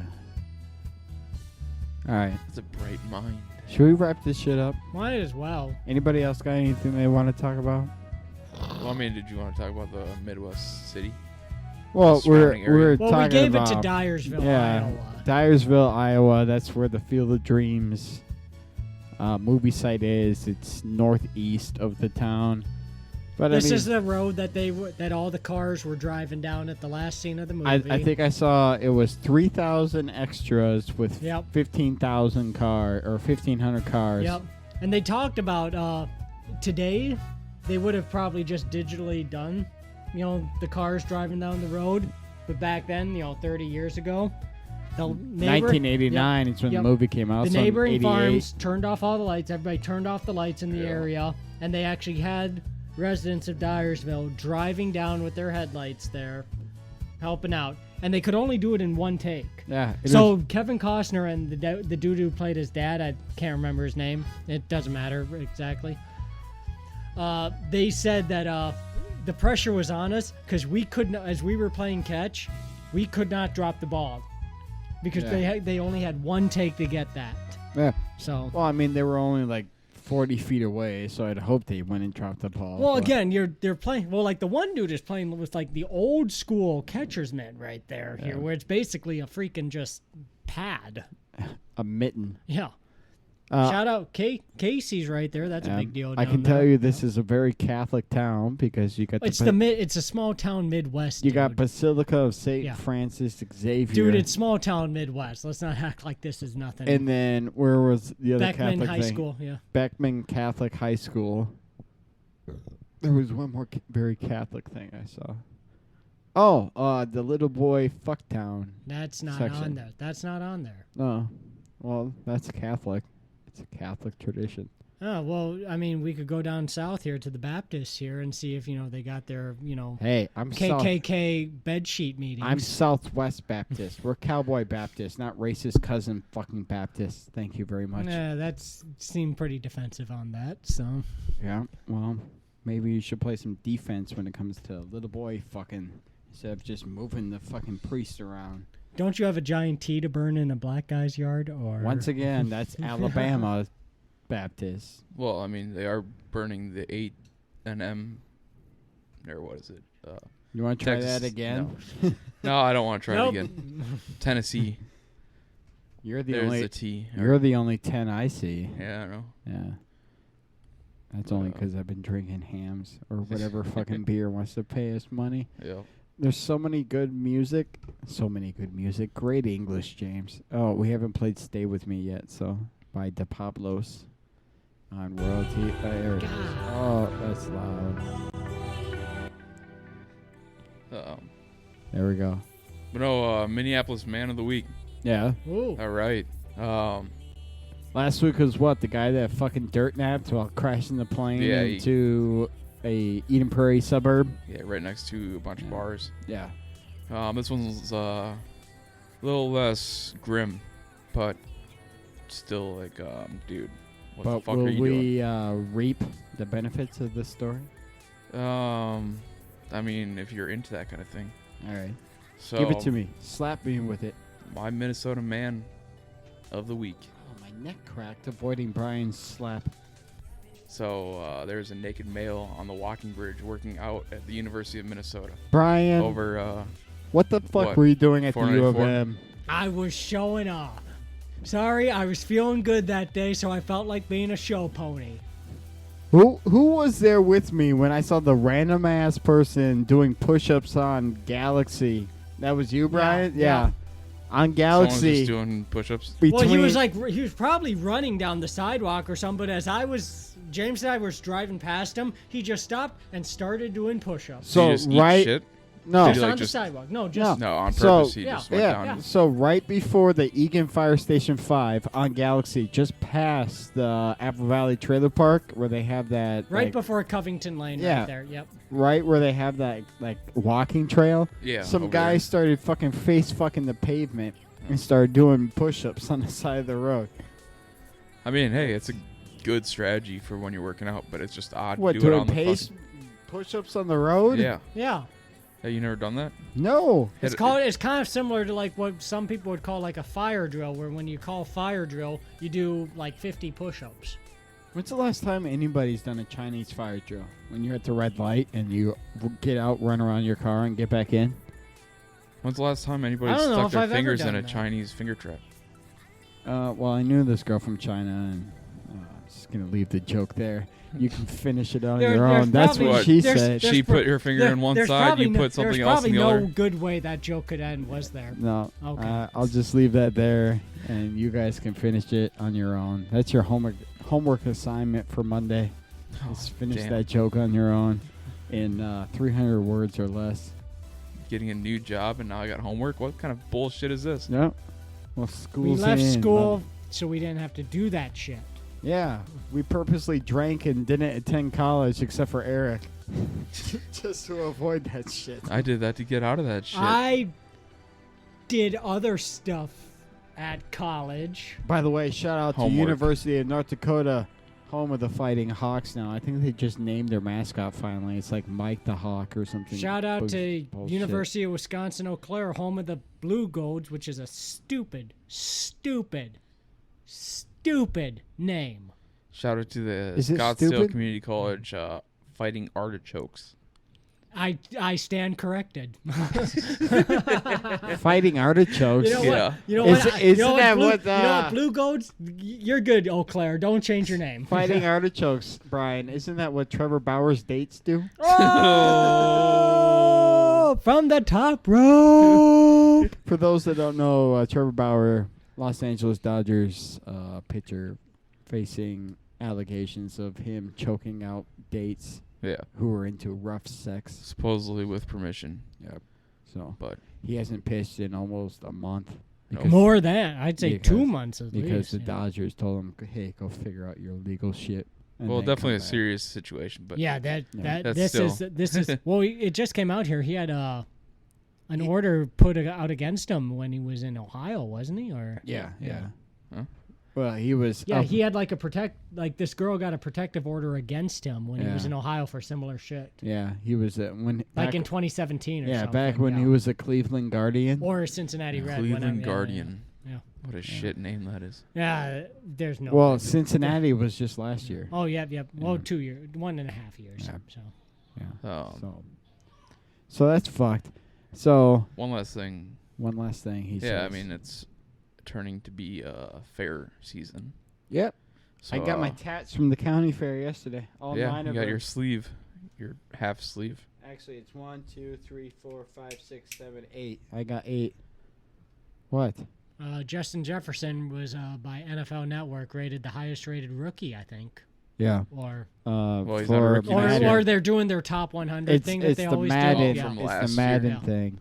All right. That's a bright mind. Should we wrap this shit up? Might as well. Anybody else got anything they want to talk about? Well, I mean, did you want to talk about the Midwest city? Well, surrounding area. we're Well, talking we gave about it to Dyersville, yeah, Iowa. Dyersville, Iowa. That's where the Field of Dreams movie site is. It's northeast of the town. But This I mean, is the road that that all the cars were driving down at the last scene of the movie. I think I saw it was 3,000 extras with Yep. 15,000 or 1,500 cars. Yep. And they talked about today they would have probably just digitally done, the cars driving down the road. But back then, 30 years ago, the neighbor, 1989 is when Yep. the movie came out. the so in neighboring 88 farms turned off all the lights. Everybody turned off the lights in the Yeah. area, and they actually had residents of Dyersville driving down with their headlights there, helping out. And they could only do it in one take. Yeah. it So was- Kevin Costner and the dude who played his dad, I can't remember his name. It doesn't matter exactly. They said that the pressure was on us because we couldn't, as we were playing catch, we could not drop the ball because Yeah. they only had one take to get that. yeah. So. Well, I mean, they were only like 40 feet away, so I'd hope they went and dropped the ball. Well, but- again, they're playing. Well, like the one dude is playing with like the old school catcher's mitt right there here, where it's basically a freaking just pad. a mitten. Yeah. Uh, Shout out Casey's right there. That's a big deal. I down can there. tell you this is a very Catholic town because you got It's it's a small town Midwest. you got dude. Basilica of Saint Yeah. Francis Xavier. Dude, it's small town Midwest. Let's not act like this is nothing. and then where was the other Beckman Catholic High thing? School, yeah. Beckman Catholic High School. There was one more very Catholic thing I saw. Oh, the Little Boy Fucktown. That's not section. on there. That's not on there. Oh, well, that's Catholic. It's a Catholic tradition. Oh, well, I mean, we could go down south here to the Baptists here and see if, they got their, Hey, I'm KKK bedsheet meetings. I'm Southwest Baptist. We're Cowboy Baptist, not racist cousin fucking Baptist. Thank you very much. Yeah, that's seemed pretty defensive on that, so. Yeah, well, maybe you should play some defense when it comes to Little Boy fucking, instead of just moving the fucking priest around. Don't you have a giant T to burn in a black guy's yard? Or Once again, that's Alabama Baptist. Well, I mean, they are burning the 8 or what is it? You want to try Texas- that again? No, I don't want to try Nope. it again. Tennessee. You're the There's only the T. you're the only 10 I see. Yeah, I know. Yeah. That's only because I've been drinking hams or whatever fucking beer wants to pay us money. Yep. There's so many good music. Great English, James. Oh, we haven't played Stay With Me yet, so by De Pablos on royalty. There it is. Oh, that's loud. There we go. But no, Minneapolis Man of the Week. Yeah. Ooh. All right. Last week was what? The guy that fucking dirt napped while crashing the plane into a Eden Prairie suburb? Yeah, right next to a bunch of bars. Yeah. This one's a little less grim, but still like, dude, what the fuck are you doing? Will we reap the benefits of this story? I mean, if you're into that kind of thing. All right. So give it to me. Slap me with it. My Minnesota Man of the Week. Oh, my neck cracked avoiding Brian's slap. So there's a naked male on the walking bridge working out at the University of Minnesota. Brian. Over, what the fuck were you doing at the U of M? I was showing off. Sorry, I was feeling good that day, so I felt like being a show pony. Who was there with me when I saw the random ass person doing push-ups on Galaxy? That was you, Brian? Yeah. On Galaxy. Someone just doing push-ups? Well, he was probably running down the sidewalk or something, but as James and I was driving past him, he just stopped and started doing push-ups. So Did he just eat shit? No. Just on the sidewalk. No, just... No, on purpose. He just went down. So right before the Egan Fire Station 5 on Galaxy, just past the Apple Valley Trailer Park where they have that... Right before Covington Lane right there, yep. Right where they have that, like, walking trail. Yeah. Some guy started fucking face-fucking the pavement and started doing push-ups on the side of the road. I mean, hey, it's a good strategy for when you're working out, but it's just odd What, to do it on doing the push-ups on the road? Yeah. Yeah. Hey, you never done that? No. It's kind of similar to like what some people would call like a fire drill, where when you call fire drill, you do like 50 push-ups. When's the last time anybody's done a Chinese fire drill? When you're at the red light and you get out, run around your car, and get back in? When's the last time anybody stuck their fingers in a Chinese finger trap? Well, I knew this girl from China, and I'm just going to leave the joke there. You can finish it on your own. That's what she said. She put her finger in one side, you put something else in the other. There's probably no good way that joke could end, was there? No. Okay. I'll just leave that there, and you guys can finish it on your own. That's your homework assignment for Monday. Just finish that joke on your own in 300 words or less. Getting a new job, and now I got homework? What kind of bullshit is this? Yep. Well, school's We left in, school so we didn't have to do that shit. Yeah, we purposely drank and didn't attend college except for Eric. Just to avoid that shit. I did that to get out of that shit. I did other stuff at college. By the way, shout out to University of North Dakota, home of the Fighting Hawks now. I think they just named their mascot finally. It's like Mike the Hawk or something. Shout out to bullshit. University of Wisconsin-Eau Claire, home of the Blue Golds, which is a stupid name. Shout out to the Is it Scottsdale stupid? Community College Fighting Artichokes. I stand corrected. Fighting Artichokes. You know Yeah. what? You know what? Isn't that Blue, what? you know what? Blue Golds. You're good, Eau Claire. Don't change your name. Fighting Artichokes, Brian. Isn't that what Trevor Bauer's dates do? Oh, from the top rope. For those that don't know, Trevor Bauer, Los Angeles Dodgers pitcher, facing allegations of him choking out dates. Yeah. Who were into rough sex. Supposedly with permission. Yep. So, but he hasn't pitched in almost a month. More than I'd say 2 months at least. Because the Dodgers told him, "Hey, go figure out your legal shit." Well, definitely a serious situation, but yeah, this is well, it just came out here. He had an order put out against him when he was in Ohio, wasn't he? Or yeah. Huh? Well, he was. Yeah, he had like this girl got a protective order against him when he was in Ohio for similar shit. Yeah, he was in 2017 or something. Yeah, back when he was a Cleveland Guardian or a Cincinnati Red. Cleveland Guardian. Yeah. What a shit name that is. Yeah, there's no. Well, Cincinnati was just last year. Oh, yep. Well, 2 years, 1.5 years. Yeah. So. Yeah. So that's fucked. So one last thing. He says. Yeah, I mean it's turning to be a fair season. Yep. So, I got my tats from the county fair yesterday. All yeah, 9 you of got them. your sleeve, your half sleeve. Actually, it's 1, 2, 3, 4, 5, 6, 7, 8. I got 8. What? Justin Jefferson was by NFL Network rated the highest rated rookie, I think. Yeah. Or he's not a rookie next year. or they're doing their top 100 thing that they the always Madden, do. from It's last the Madden year. thing.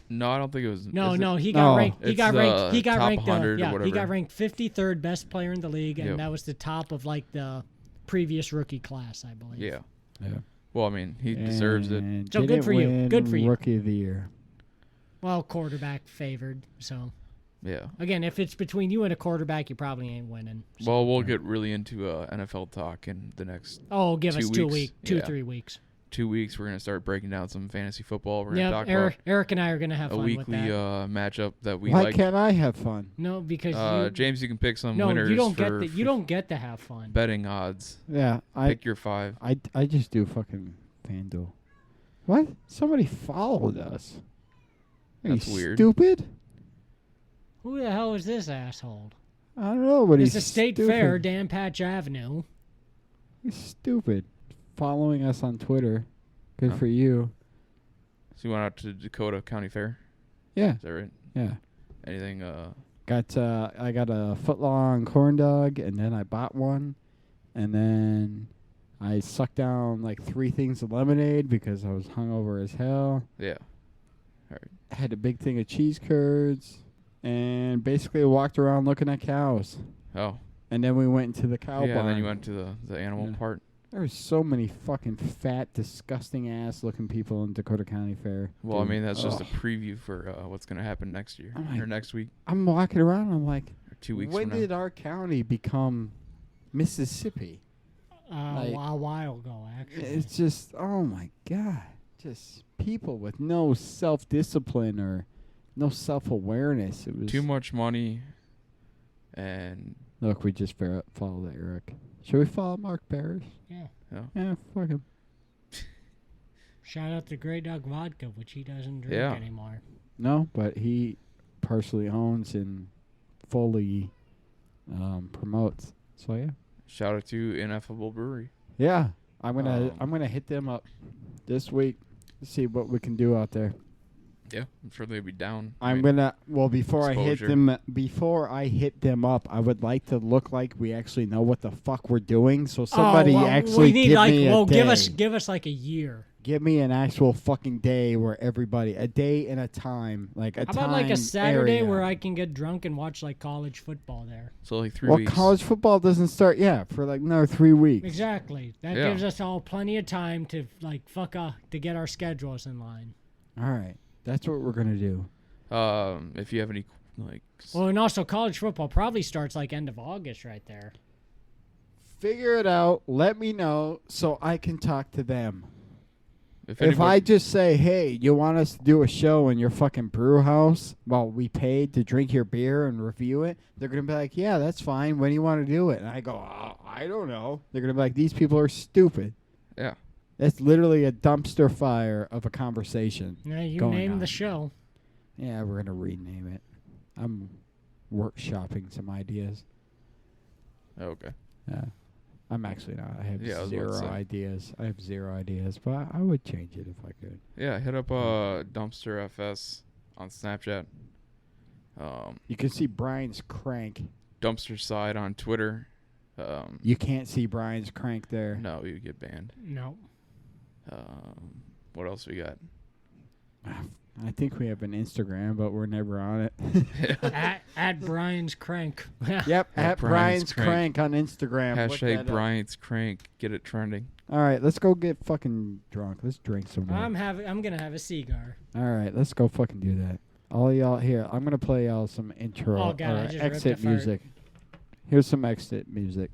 No, I don't think it was. No, is it? he got No. ranked. He It's got the ranked. He got top ranked. 100 or He whatever. got ranked 53rd best player in the league, and Yep. that was the top of like the previous rookie class, I believe. Yeah. Yeah. Well, I mean, he deserves it. And So good didn't for you. win Good for you. Rookie of the year. Well, quarterback favored. So Yeah. again, if it's between you and a quarterback, you probably ain't winning. So. Well, we'll get really into NFL talk in the next Oh, give 2 us 2 weeks. weeks, Yeah. 3 weeks. 2 weeks. We're gonna start breaking down some fantasy football. We're gonna Yeah, talk Eric and I are gonna have about a fun with weekly that. matchup that we Why like. can't I have fun? No, because James, you can pick some no, winners you don't for, get you don't get to have fun. betting odds. Yeah, Pick your 5. I just do fucking FanDuel. What? Somebody followed us. Are That's you weird. Stupid? Who the hell is this asshole? I don't know, but It's he's a state stupid. fair, Dan Patch Avenue. He's stupid. Following us on Twitter. Good for you. So you went out to Dakota County Fair. Yeah. Is that right? Yeah. Anything? I got a foot-long corn dog, and then I bought one, and then I sucked down like 3 things of lemonade because I was hungover as hell. Yeah. All right. I had a big thing of cheese curds, and basically walked around looking at cows. Oh. And then we went into the cow Yeah. barn. Then you went to the animal Yeah. part. There was so many fucking fat, disgusting ass looking people in Dakota County Fair. Well, Dude. I mean, that's just a Ugh. preview for what's going to happen next year Oh my- or next week I'm walking around. I'm like, or 2 weeks when from did now. our county become Mississippi? Like- A while ago, actually. It's just, oh my God. Just people with no self-discipline or no self-awareness. It was Too much money and Look, we just followed Eric. Should we follow Mark Parrish? Yeah. Yeah, fuck him. Shout out to Grey Dog Vodka, which he doesn't drink Yeah. anymore. No, but he partially owns and fully promotes. So yeah. shout out to Ineffable Brewery. Yeah. I'm gonna hit them up this week to see what we can do out there. Yeah, I'm sure they'd be down. Before I hit them up, I would like to look like we actually know what the fuck we're doing. So somebody actually we need give me a day. give us like a year. Give me an actual fucking day where a day and a time, like a How time about like a Saturday area. where I can get drunk and watch like college football there? So like 3 Well, weeks. college football doesn't start for like another 3 weeks. Exactly. That Yeah. gives us all plenty of time to like to get our schedules in line. All right, that's what we're gonna do. If you have any like Well, and also college football probably starts like end of August right there. Figure it out. Let me know so I can talk to them. if If I anybody, just say, hey, you want us to do a show in your fucking brew house while we paid to drink your beer and review it, they're going to be like, yeah, that's fine. When do you want to do it? And I go, I don't know. They're going to be like, these people are stupid. yeah, That's literally a dumpster fire of a conversation. Yeah, you going name on. the show. Yeah, we're going to rename it. I'm workshopping some ideas. okay. Yeah. I'm actually not. I have Yeah, I was about to zero say. ideas. I have 0 ideas, but I would change it if I could. Yeah, hit up Dumpster FS on Snapchat. You can see Brian's crank. Dumpster Side on Twitter. You can't see Brian's crank there. No, you get banned. No. What else we got? I think we have an Instagram, but we're never on it. at Brian's Crank. Yep, At at Brian's Brian's Crank on Instagram. Look that Hashtag up. Bryant's Crank. Get it trending. All right, let's go get fucking drunk. Let's drink some more. I'm gonna have a cigar. All right, let's go fucking do that. All y'all here, I'm gonna play y'all some intro Oh, God, I or just ripped a exit fart. music. Here's some exit music.